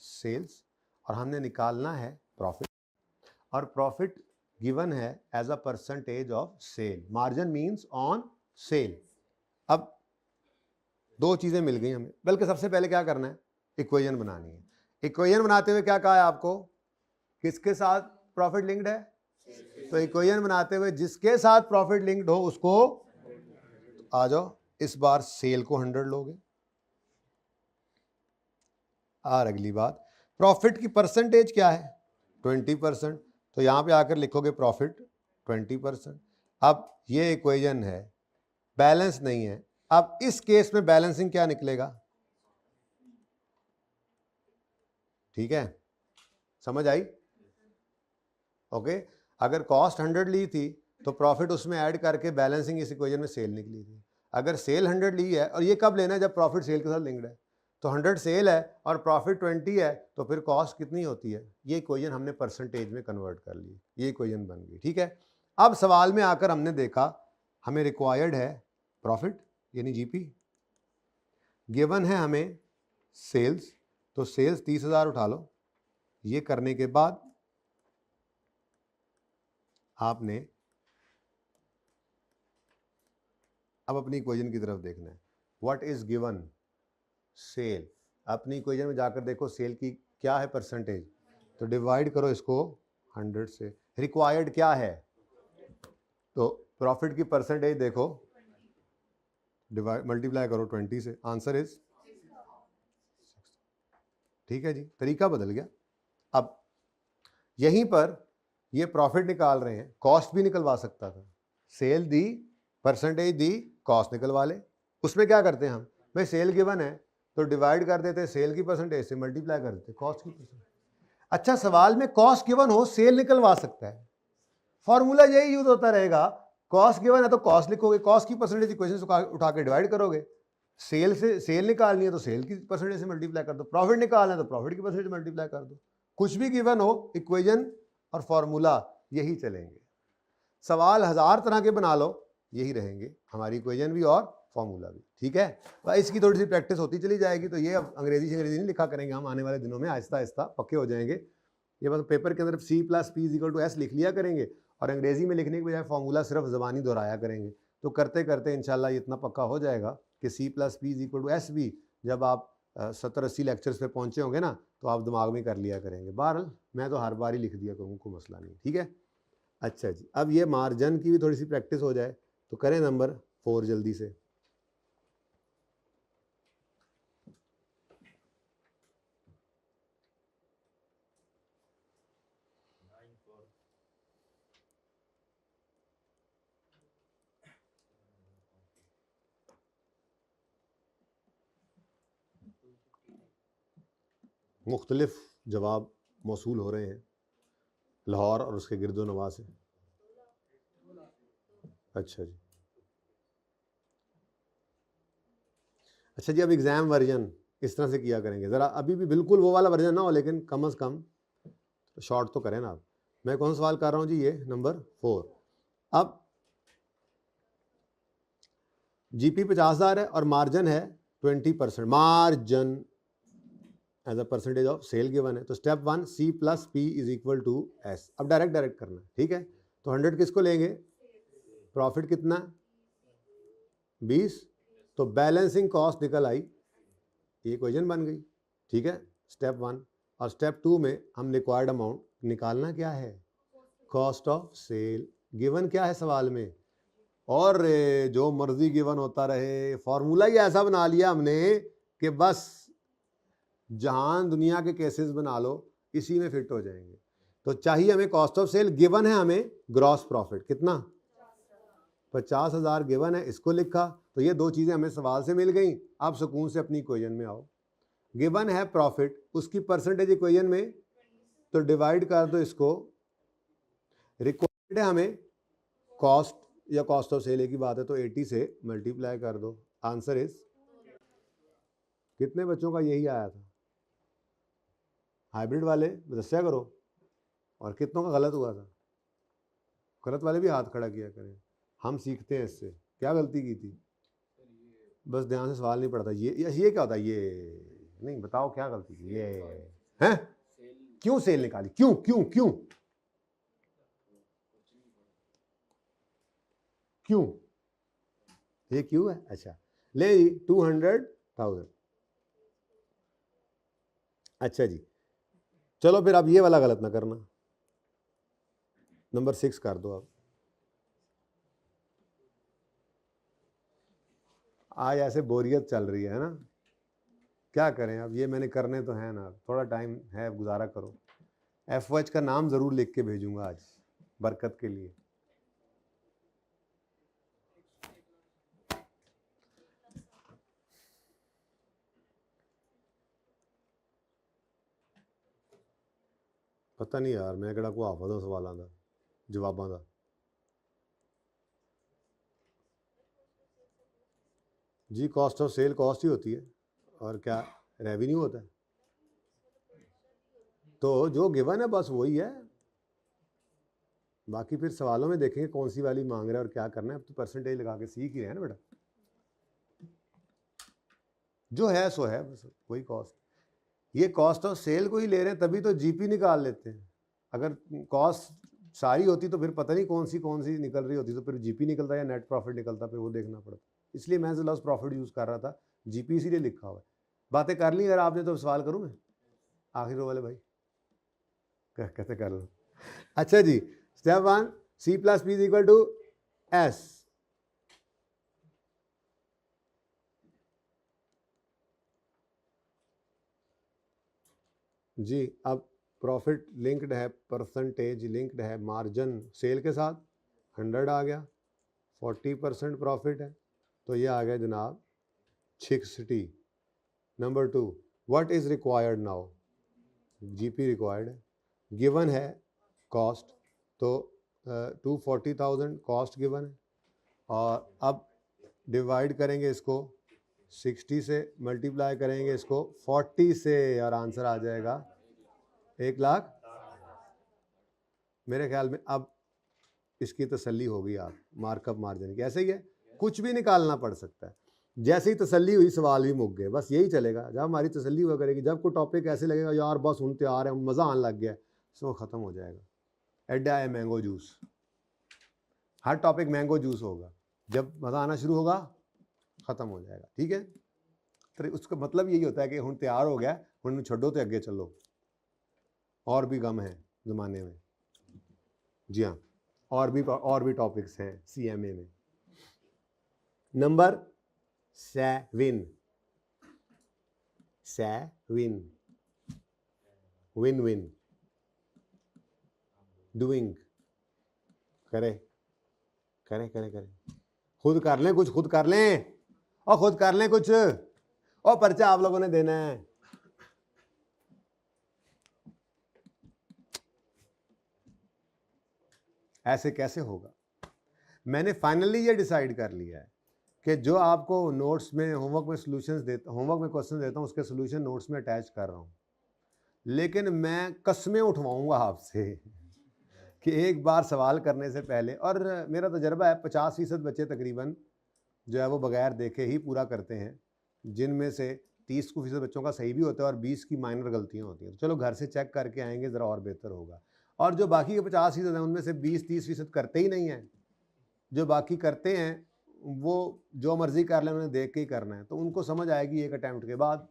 सेल्स और हमने निकालना है प्रॉफिट, और प्रॉफिट गिवन है as a percentage of sale, margin means on sale. अब दो चीजें मिल गई हमें, बल्कि सबसे पहले क्या करना है, इक्वेशन बनानी है। इक्वेशन बनाते हुए क्या कहा है आपको, किसके साथ प्रॉफिट लिंक्ड है, तो इक्वेशन बनाते हुए जिसके साथ प्रॉफिट लिंक्ड हो उसको, आ जाओ, इस बार सेल को 100 लोगे। और अगली बात, प्रॉफिट की परसेंटेज क्या है 20%, तो यहां पे आकर लिखोगे प्रॉफिट 20%। अब ये इक्वेशन है, बैलेंस नहीं है। अब इस केस में बैलेंसिंग क्या निकलेगा, ठीक है, समझ आई, ओके। अगर कॉस्ट 100 ली थी तो प्रॉफिट उसमें ऐड करके बैलेंसिंग इस इक्वेशन में सेल निकली थी। अगर सेल 100 ली है, और ये कब लेना है, जब प्रॉफिट सेल के साथ लिंक्ड है, तो 100 सेल है और प्रॉफिट 20 है, तो फिर कॉस्ट कितनी होती है, ये इक्वेशन हमने परसेंटेज में कन्वर्ट कर ली, ये इक्वेशन बन गई, ठीक है। अब सवाल में आकर हमने देखा हमें रिक्वायर्ड है प्रॉफिट यानी जीपी, गिवन है हमें सेल्स, तो सेल्स 30,000 उठा लो। ये करने के बाद आपने अब अपनी इक्वेशन की तरफ देखना है, व्हाट इज गिवन सेल। अपनी इक्वेशन में जाकर देखो सेल की क्या है परसेंटेज, तो डिवाइड करो इसको 100 से। रिक्वायर्ड क्या है, तो प्रॉफिट की परसेंटेज देखो, डिवाइड मल्टीप्लाई करो 20 से, आंसर इज, ठीक है जी, तरीका बदल गया। अब यहीं पर ये प्रॉफिट निकाल रहे हैं, कॉस्ट भी निकलवा सकता था, सेल दी, परसेंटेज दी, कॉस्ट निकलवा ले। उसमें क्या करते हैं हम, भाई सेल गिवन है तो डिवाइड कर देते सेल की परसेंटेज से, मल्टीप्लाई कर देते कॉस्ट की परसेंटेज। अच्छा, सवाल में कॉस्ट गिवन हो सेल निकलवा सकता है, फॉर्मूला यही यूज होता रहेगा, कॉस्ट गिवन है तो कॉस्ट लिखोगे, कॉस्ट की परसेंटेज इक्वेशन उठा के डिवाइड करोगे, सेल से सेल निकालनी है तो सेल की परसेंटेज से मल्टीप्लाई कर दो, प्रॉफिट निकालना है तो प्रॉफिट की परसेंटेज मल्टीप्लाई कर दो। कुछ भी गिवन हो, इक्वेशन और फॉर्मूला यही चलेंगे। सवाल 1000 तरह के बना लो, यही रहेंगे हमारी इक्वेशन भी और फॉर्मूला भी, ठीक है। तो इसकी थोड़ी सी प्रैक्टिस होती चली जाएगी, तो ये अब अंग्रेजी नहीं लिखा करेंगे हम, आने वाले दिनों में आहिस्ता आहिस्ता पक्के हो जाएंगे। ये बस पेपर के अंदर C + P = S लिख लिया करेंगे, और अंग्रेजी में लिखने के बजाय फॉर्मूला सिर्फ ज़बानी दोहराया करेंगे, तो करते करते इंशाल्लाह ये इतना पक्का हो जाएगा कि C + P = S भी जब आप 70-80 लेक्चर्स पे पहुंचे होंगे ना, तो आप दिमाग में कर लिया करेंगे। बहरहाल मैं तो हर बार ही लिख दिया करूँ, कोई मसला नहीं, ठीक है। अच्छा जी, अब ये मार्जिन की भी थोड़ी सी प्रैक्टिस हो जाए, तो करें नंबर 4 जल्दी से। मुख्तलिफ जवाब मौसूल हो रहे हैं लाहौर और उसके गिरदो नवा से। अच्छा जी, अच्छा जी, अब एग्ज़ाम वर्जन इस तरह से किया करेंगे, ज़रा अभी भी बिल्कुल वो वाला वर्जन ना हो, लेकिन कम अज़ कम शॉर्ट तो करें ना आप। मैं कौन सा सवाल कर रहा हूँ जी, ये नंबर 4। अब जीपी 50,000 है और मार्जिन है 20%, margin as a percentage of sale given है, तो स्टेप 1 C + P = S। अब डायरेक्ट करना है, ठीक है। तो 100 किसको लेंगे, प्रॉफिट कितना 20, तो बैलेंसिंग कॉस्ट निकल आई, ये इक्वेशन बन गई, ठीक है, स्टेप 1। और स्टेप 2 में हम रिक्वायर्ड अमाउंट निकालना क्या है, कॉस्ट ऑफ सेल। गिवन क्या है सवाल में, और जो मर्जी गिवन होता रहे, फॉर्मूला ही ऐसा बना लिया हमने कि बस जहां दुनिया के केसेस बना लो इसी में फिट हो जाएंगे। तो चाहिए हमें कॉस्ट ऑफ सेल, गिवन है हमें ग्रॉस प्रॉफिट कितना 50,000 गिवन है, इसको लिखा। तो ये दो चीजें हमें सवाल से मिल गई। आप सुकून से अपनी इक्वेशन में आओ। गिवन है प्रॉफिट, उसकी परसेंटेज इक्वेशन में तो डिवाइड कर दो इसको। रिक्वायर्ड है हमें कॉस्ट या कॉस्ट ऑफ सेल, एक ही बात है, तो 80 से मल्टीप्लाई कर दो। आंसर इज, कितने बच्चों का यही आया था हाइब्रिड वाले दस्या करो, और कितनों का गलत हुआ था? गलत वाले भी हाथ खड़ा किया करें, हम सीखते हैं इससे। क्या गलती की थी? बस ध्यान से सवाल नहीं पड़ता। ये क्या होता है? ये नहीं, बताओ क्या गलती की? ये है क्यों सेल निकाली? क्यों क्यों क्यों क्यों? ये क्यों है? अच्छा ले 200,000। अच्छा जी, चलो फिर अब ये वाला गलत ना करना, नंबर 6 कर दो। अब आज ऐसे बोरियत चल रही है ना, क्या करें अब? ये मैंने करने तो है ना, थोड़ा टाइम है, गुजारा करो। FOH का नाम जरूर लिख के भेजूंगा आज बरकत के लिए। पता नहीं यार, मैं किहड़ा को हाफज हूं सवालों का जवाबों का। जी कॉस्ट ऑफ सेल कॉस्ट ही होती है, और क्या रेवेन्यू होता है? तो जो गिवन है बस वही है, बाकी फिर सवालों में देखेंगे कौन सी वाली मांग रहा है और क्या करना है। अब तो परसेंटेज लगा के सीख ही रहे हैं ना बेटा, जो है सो है, बस वही कॉस्ट। ये कॉस्ट ऑफ सेल को ही ले रहे हैं, तभी तो जीपी निकाल लेते हैं। अगर कॉस्ट सारी होती तो फिर पता नहीं कौन सी निकल रही होती, तो फिर जीपी निकलता या नेट प्रॉफिट निकलता, फिर वो देखना पड़ता। इसलिए मैं लॉस प्रॉफिट यूज कर रहा था, जीपी इसीलिए लिखा हुआ है। बातें कर ली अगर आपने तो सवाल करूं मैं आखिर वाले भाई? कैसे कर लो? अच्छा जी, स्टेप 1, C + P = S। जी अब प्रॉफिट लिंक्ड है, परसेंटेज लिंक्ड है मार्जिन सेल के साथ, 100 आ गया। 40% प्रॉफिट है, तो ये आ गया जनाब 60। Number 2, what is required now? GP required है, गिवन है कॉस्ट, तो 240,000 कॉस्ट गिवन है, और अब डिवाइड करेंगे इसको 60 से, मल्टीप्लाई करेंगे इसको 40 से, और आंसर आ जाएगा 1 लाख। मेरे ख्याल में अब इसकी तसल्ली होगी। आप मार्कअप मार्जिन की ऐसे ही है, कुछ भी निकालना पड़ सकता है। जैसे ही तसल्ली हुई सवाल भी मुक गए, बस यही चलेगा। जब हमारी तसल्ली हुआ करेगी, जब कोई टॉपिक ऐसे लगेगा यार बस हम तैयार है, मज़ा आने लग गया, सो ख़त्म हो जाएगा। एडा है मैंगो जूस, हर टॉपिक मैंगो जूस होगा, जब मज़ा आना शुरू होगा ख़त्म हो जाएगा। ठीक है, तो उसका मतलब यही होता है कि हम तैयार हो गया, हम छोड़ो तो आगे चलो, और भी गम है ज़माने में। जी हाँ, और भी टॉपिक्स हैं CMA में। Number 7, win win doing. करे खुद कर लें कुछ, खुद कर लें, और खुद कर लें कुछ, और पर्चा आप लोगों ने देना है। ऐसे कैसे होगा? मैंने फाइनली ये डिसाइड कर लिया है कि जो आपको नोट्स में होमवर्क में सॉल्यूशंस देता, होमवर्क में क्वेश्चन देता हूँ, उसके सॉल्यूशन नोट्स में अटैच कर रहा हूँ। लेकिन मैं कस्में उठवाऊंगा आपसे कि एक बार सवाल करने से पहले, और मेरा तजर्बा है 50% बच्चे तकरीबन जो है वो बगैर देखे ही पूरा करते हैं, जिनमें से 30% बच्चों का सही भी होता है और 20 की माइनर गलतियाँ होती हैं। तो चलो घर से चेक करके आएंगे, ज़रा और बेहतर होगा। और जो बाकी के 50% हैं उनमें से 20-30% करते ही नहीं हैं। जो बाकी करते हैं वो जो मर्जी कर लें, उन्हें देख के ही करना है, तो उनको समझ आएगी एक अटैम्प्ट के बाद।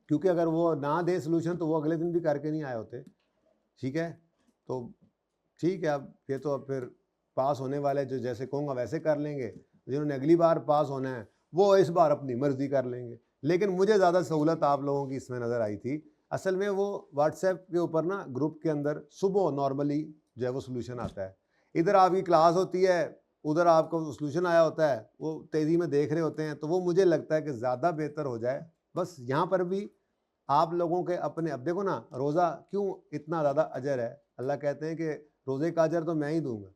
क्योंकि अगर वो ना दे सोल्यूशन तो वो अगले दिन भी करके नहीं आए होते। ठीक है, तो ठीक है, अब ये तो अब फिर पास होने वाले जो जैसे कहूँगा वैसे कर लेंगे, जिन्होंने अगली बार पास होना है वो इस बार अपनी मर्जी कर लेंगे। लेकिन मुझे ज़्यादा सहूलत आप लोगों की इसमें नज़र आई थी। असल में वो व्हाट्सएप के ऊपर ना ग्रुप के अंदर सुबह नॉर्मली जो है वो सोल्यूशन आता है, इधर आपकी क्लास होती है, उधर आपको सोल्यूशन आया होता है, वो तेज़ी में देख रहे होते हैं, तो वो मुझे लगता है कि ज़्यादा बेहतर हो जाए। बस यहाँ पर भी आप लोगों के अपने, अब देखो ना रोज़ा क्यों इतना ज़्यादा अजर है, अल्लाह कहते हैं कि रोज़े का अजर तो मैं ही दूंगा।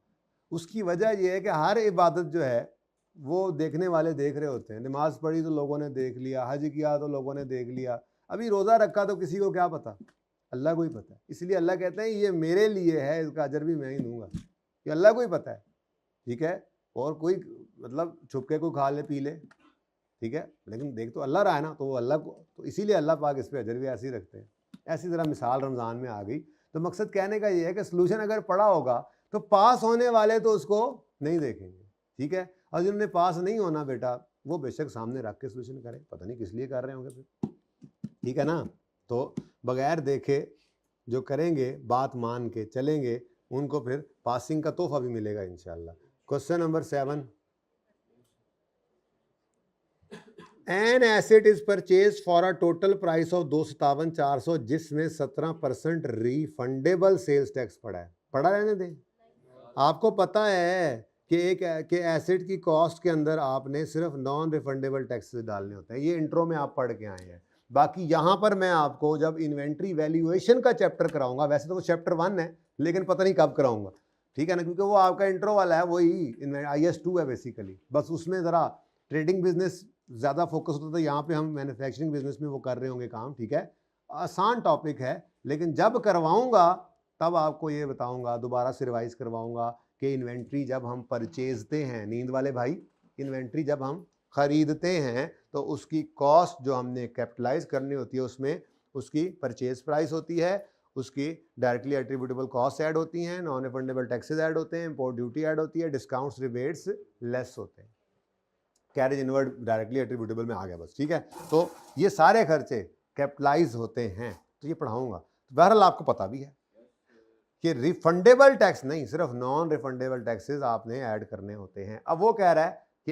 उसकी वजह यह है कि हर इबादत जो है वो देखने वाले देख रहे होते हैं। नमाज पढ़ी तो लोगों ने देख लिया, हज किया तो लोगों ने देख लिया, अभी रोज़ा रखा तो किसी को क्या पता, अल्लाह को ही पता है। इसलिए अल्लाह कहते हैं ये मेरे लिए है, इसका अजर भी मैं ही दूंगा, ये अल्लाह को ही पता है, ठीक है। और कोई मतलब छुप के कोई खा ले पी ले, ठीक है, लेकिन देख तो अल्लाह रहा है ना, तो वो अल्लाह को, तो इसीलिए अल्लाह पाक इस पर अजर भी ऐसे ही रखते हैं। ऐसी तरह मिसाल रमज़ान में आ गई। तो मकसद कहने का ये है कि सलूशन अगर पड़ा होगा तो पास होने वाले तो उसको नहीं देखेंगे, ठीक है, और जिन्होंने पास नहीं होना बेटा वो बेशक सामने रख के सलूशन करें, पता नहीं किस लिए कर रहे होंगे फिर, ठीक है ना। तो बगैर देखे जो करेंगे, बात मान के चलेंगे, उनको फिर पासिंग का तोहफा भी मिलेगा इंशाल्लाह। Question number 7, an asset is purchase for a total price of 257,400 जिसमें 17% रिफंडेबल सेल्स टैक्स पड़ा है। पड़ा रहने दें, आपको पता है कि एक के एसेट की कॉस्ट के अंदर आपने सिर्फ नॉन रिफंडेबल टैक्सेस डालने होते हैं। ये इंट्रो में आप पढ़ के आए हैं। बाकी यहाँ पर मैं आपको जब इन्वेंट्री वैल्यूएशन का चैप्टर कराऊंगा, वैसे तो वो चैप्टर 1 है लेकिन पता नहीं कब कराऊंगा, ठीक है ना, क्योंकि वो आपका इंट्रो वाला है, वही IS 2 है बेसिकली, बस उसमें ज़रा ट्रेडिंग बिजनेस ज़्यादा फोकस होता था, यहाँ पे हम मैन्युफैक्चरिंग बिजनेस में वो कर रहे होंगे काम, ठीक है। आसान टॉपिक है, लेकिन जब करवाऊंगा तब आपको ये बताऊंगा, दोबारा से रिवाइज करवाऊंगा कि इन्वेंट्री जब हम परचेजते हैं, नींद वाले भाई, इन्वेंट्री जब हम खरीदते हैं तो उसकी कॉस्ट जो हमने कैपिटलाइज करनी होती है उसमें उसकी परचेज प्राइस होती है, उसकी डायरेक्टली एट्रीब्यूटेबल कॉस्ट ऐड होती हैं, नॉन रिफंडेबल टैक्सेस ऐड होते हैं, इंपोर्ट ड्यूटी ऐड होती है, डिस्काउंट्स रिबेट्स लेस होते हैं, कैरेज इनवर्ड डायरेक्टली एट्रीब्यूटेबल में आ गया बस, ठीक है। तो ये सारे खर्चे कैपिटलाइज होते हैं, तो ये पढ़ाऊंगा। तो बहरहाल आपको पता भी है कि रिफंडेबल टैक्स नहीं, सिर्फ नॉन रिफंडेबल टैक्सेस आपने ऐड करने होते हैं। अब वो कह रहा है कि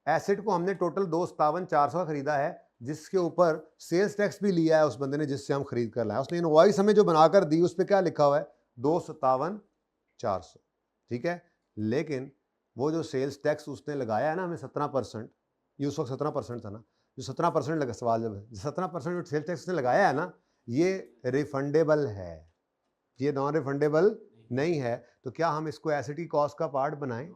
एसेट को हमने टोटल 257,400 खरीदा है, जिसके ऊपर सेल्स टैक्स भी लिया है उस बंदे ने जिससे हम खरीद कर लाए। उसने इनवॉइस हमें जो बनाकर दी उस पर क्या लिखा हुआ है, 257,400, ठीक है। लेकिन वो जो सेल्स टैक्स उसने लगाया है ना हमें 17%, ये उस वक्त 17% था ना, जो 17% लगा, सवाल जब 17% जो सेल्स टैक्स उसने लगाया है ना, ये रिफंडेबल है, ये नॉन रिफंडेबल नहीं है। तो क्या हम इसको एसेट की कॉस्ट का पार्ट बनाएं?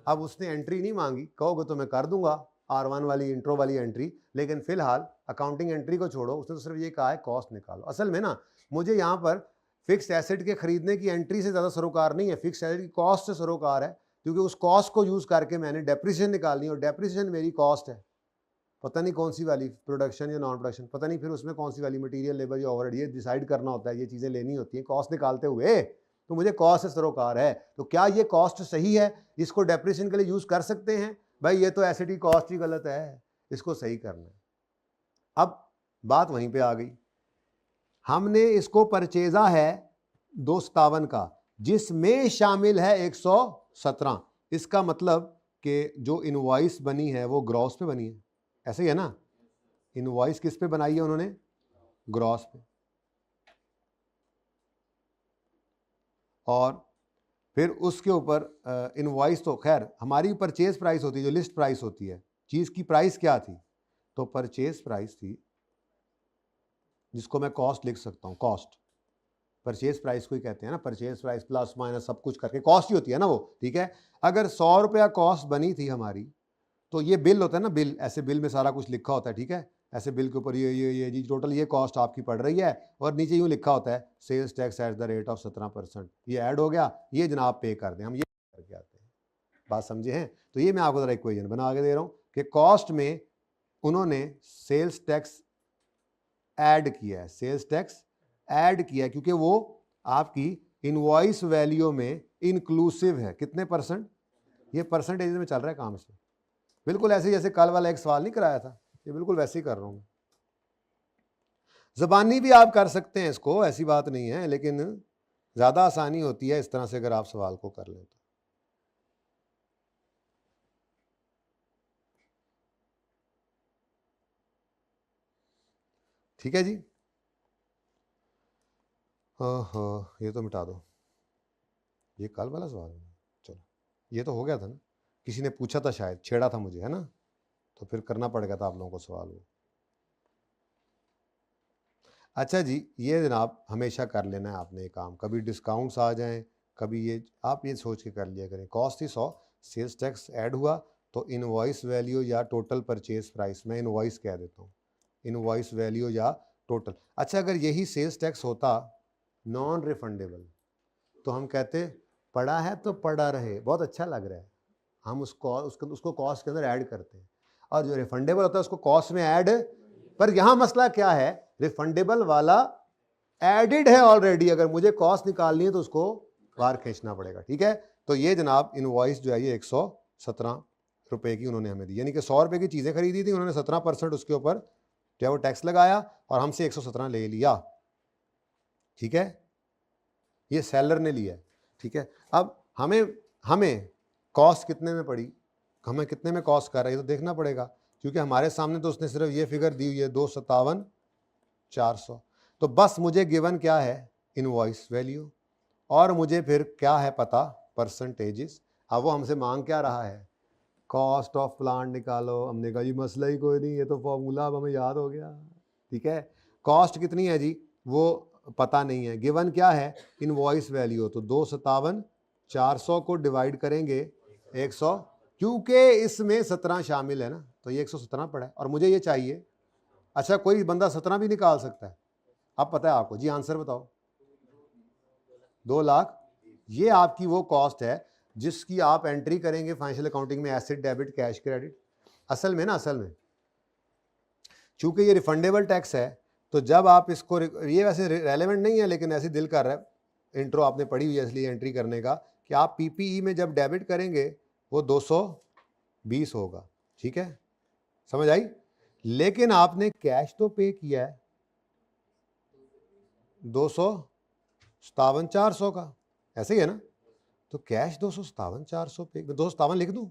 अब उसने एंट्री नहीं मांगी, कहोगे तो मैं कर दूंगा R1 वाली इंट्रो वाली एंट्री, लेकिन फिलहाल अकाउंटिंग एंट्री को छोड़ो, उसने तो सिर्फ ये कहा है कॉस्ट निकालो। असल में ना मुझे यहाँ पर फिक्स एसेट के खरीदने की एंट्री से ज़्यादा सरोकार नहीं है, फिक्स एसेट की कॉस्ट से सरोकार है, क्योंकि उस कॉस्ट को यूज़ करके मैंने डेप्रिसिएशन निकालनी, और डेप्रिसिएशन मेरी कॉस्ट है, पता नहीं कौन सी वाली, प्रोडक्शन या नॉन प्रोडक्शन, पता नहीं फिर उसमें कौन सी वाली, मटेरियल, लेबर या ओवरहेड, ये डिसाइड करना होता है, ये चीज़ें लेनी होती हैं कॉस्ट निकालते हुए। तो मुझे कॉस्ट से सरोकार है, तो क्या ये कॉस्ट सही है, इसको डेप्रिसिएशन के लिए यूज़ कर सकते हैं? भाई ये तो एसेट की कॉस्ट ही गलत है, इसको सही करना है। अब बात वहीं पर आ गई, हमने इसको परचेजा है 257 का, जिसमें शामिल है 117, इसका मतलब कि जो इनवॉइस बनी है वो ग्रॉस पे बनी है, ऐसे ही है ना। इनवॉइस किस पे बनाई है उन्होंने, ग्रॉस पे, और फिर उसके ऊपर इनवॉइस तो खैर हमारी परचेज प्राइस होती है, जो लिस्ट प्राइस होती है, चीज की प्राइस क्या थी, तो परचेज प्राइस थी, जिसको मैं कॉस्ट लिख सकता हूं, कॉस्ट, परचेज प्राइस को ही कहते हैं ना, परचेज प्राइस प्लस माइनस सब कुछ करके कॉस्ट ही होती है ना वो, ठीक है। अगर 100 रुपया कॉस्ट बनी थी हमारी, तो ये बिल होता है ना, बिल, ऐसे बिल में सारा कुछ लिखा होता है, ठीक है, ऐसे बिल के ऊपर ये जी टोटल ये कॉस्ट आपकी पड़ रही है, और नीचे यूँ लिखा होता है sales tax at the rate of 17%, ये ऐड हो गया, ये जनाब पे कर दें, हम ये करके आते हैं, बात समझे हैं। तो ये मैं आपको जरा इक्वेशन बना के दे रहा हूँ कि कॉस्ट में उन्होंने सेल्स टैक्स ऐड किया है, सेल्स टैक्स ऐड किया है, क्योंकि वो आपकी इनवॉइस वैल्यू में इंक्लूसिव है, कितने परसेंट, ये परसेंटेज में चल रहा है काम इसमें, बिल्कुल ऐसे जैसे कल वाला एक सवाल नहीं कराया था, ये बिल्कुल वैसे ही कर रहा हूं। ज़बानी भी आप कर सकते हैं इसको, ऐसी बात नहीं है, लेकिन ज़्यादा आसानी होती है इस तरह से अगर आप सवाल को कर लें तो। ठीक है जी। हाँ, ये तो मिटा दो, ये कल वाला सवाल है। चलो, ये तो हो गया था ना, किसी ने पूछा था शायद, छेड़ा था मुझे, है ना, तो फिर करना पड़ेगा था आप लोगों को सवाल वो। अच्छा जी, ये जनाब हमेशा कर लेना है आपने ये काम, कभी डिस्काउंट्स आ जाएं, कभी ये आप ये सोच के कर लिया करें। कॉस्ट थी 100, सेल्स टैक्स ऐड हुआ तो इनवॉइस वैल्यू या टोटल परचेज प्राइस, मैं इनवॉइस कह देता हूँ, इनवॉइस वैल्यू या टोटल। अच्छा, अगर यही सेल्स टैक्स होता नॉन रिफंडेबल तो हम कहते पड़ा है तो पड़ा रहे, बहुत अच्छा लग रहा है, हम उसको कॉस्ट के अंदर ऐड करते हैं। और जो रिफंडेबल होता है उसको कॉस्ट में ऐड, पर यहां मसला क्या है, रिफंडेबल वाला एडिड है ऑलरेडी, अगर मुझे कॉस्ट निकालनी है तो उसको बाहर खींचना पड़ेगा। ठीक है, तो ये जनाब इनवॉइस जो है ये 117 रुपए की उन्होंने हमें दी, यानी कि 100 रुपए की चीजें खरीदी थी, उन्होंने 17% उसके ऊपर जो है वो टैक्स लगाया और हमसे 117 ले लिया। ठीक है, ये सेलर ने लिया। ठीक है, अब हमें कॉस्ट कितने में पड़ी, हमें कितने में कॉस्ट कर रहा है ये तो देखना पड़ेगा, क्योंकि हमारे सामने तो उसने सिर्फ ये फिगर दी हुई है 257,400। तो बस मुझे गिवन क्या है, इनवॉइस वैल्यू, और मुझे फिर क्या है पता, परसेंटेजेस। अब वो हमसे मांग क्या रहा है, कॉस्ट ऑफ प्लांट निकालो। हमने कहा जी मसला ही कोई नहीं, ये तो फॉर्मूला अब हमें याद हो गया। ठीक है, कॉस्ट कितनी है जी वो पता नहीं है, गिवन क्या है, इनवॉइस वैल्यू। तो 257,400 को डिवाइड करेंगे 100, क्योंकि इसमें 17 शामिल है ना, तो ये 117 पड़ा है और मुझे ये चाहिए। अच्छा, कोई बंदा 17 भी निकाल सकता है, अब पता है आपको जी, आंसर बताओ। 2 लाख, ये आपकी वो कॉस्ट है जिसकी आप एंट्री करेंगे फाइनेंशियल अकाउंटिंग में, एसेट, डेबिट, कैश, क्रेडिट। असल में चूंकि ये रिफंडेबल टैक्स है, तो जब आप इसको, ये वैसे रेलेवेंट नहीं है लेकिन ऐसे दिल कर रहा है, इंट्रो आपने पढ़ी हुई है इसलिए एंट्री करने का, कि आप पीपीई में जब डेबिट करेंगे वो 220 होगा। ठीक है, समझ आई, लेकिन आपने कैश तो पे किया है 257,400 का, ऐसे ही है ना, तो कैश 257,400 पे, 257 लिख दूं,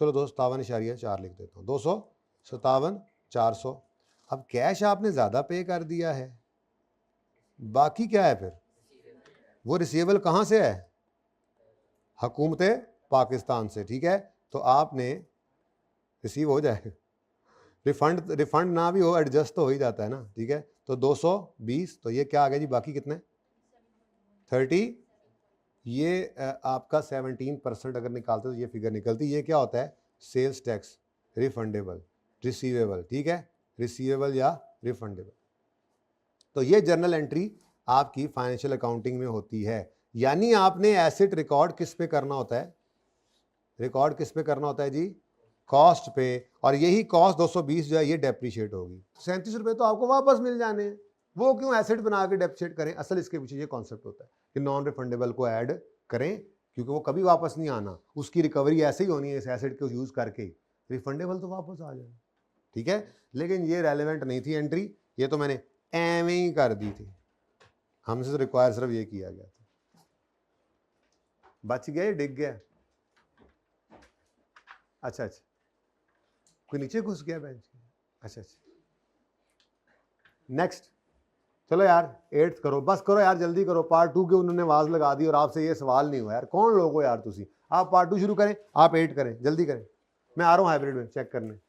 चलो 257.4 लिख देता हूँ, 257,400। अब कैश आपने ज्यादा पे कर दिया है, बाकी क्या है फिर, वो रिसीवेबल कहां से है, हुकूमत पाकिस्तान से। ठीक है, तो आपने रिसीव हो जाए, रिफंड ना भी हो एडजस्ट तो हो ही जाता है ना। ठीक है, तो 220, तो ये क्या आ गया जी, बाकी कितने 30, ये आपका 17% अगर निकालते तो ये फिगर निकलती। ये क्या होता है, सेल्स टैक्स रिफंडेबल रिसीवेबल। ठीक है, रिसीवेबल या रिफंडेबल, तो ये जर्नल एंट्री आपकी फाइनेंशियल अकाउंटिंग में होती है। यानी आपने एसेट रिकॉर्ड किस पे करना होता है, रिकॉर्ड किस पे करना होता है जी, कॉस्ट पे, और यही कॉस्ट 220 जो है ये डेप्रीशिएट होगी। 37 रुपए तो आपको वापस मिल जाने हैं, वो क्यों एसेट बना के डेप्रीशिएट करें। असल इसके पीछे ये कॉन्सेप्ट होता है कि नॉन रिफंडेबल को ऐड करें, क्योंकि वो कभी वापस नहीं आना, उसकी रिकवरी ऐसे ही होनी है इस एसेट को यूज करके, रिफंडेबल तो वापस आ जाए। ठीक है, लेकिन ये रेलेवेंट नहीं थी एंट्री, ये तो मैंने एवं ही कर दी थी, हमसे तो रिक्वायर सिर्फ ये किया गया था। बच गया, डिग गया, अच्छा, कोई नीचे घुस गया बेंच के, अच्छा, नेक्स्ट। चलो यार 8th करो, बस करो यार, जल्दी करो, पार्ट 2 के उन्होंने आवाज लगा दी और आपसे ये सवाल नहीं हुआ यार, कौन लोग हो यार तुसी, आप पार्ट 2 शुरू करें, आप 8 करें, जल्दी करें, मैं आ रहा हूँ हाइब्रिड में चेक करने।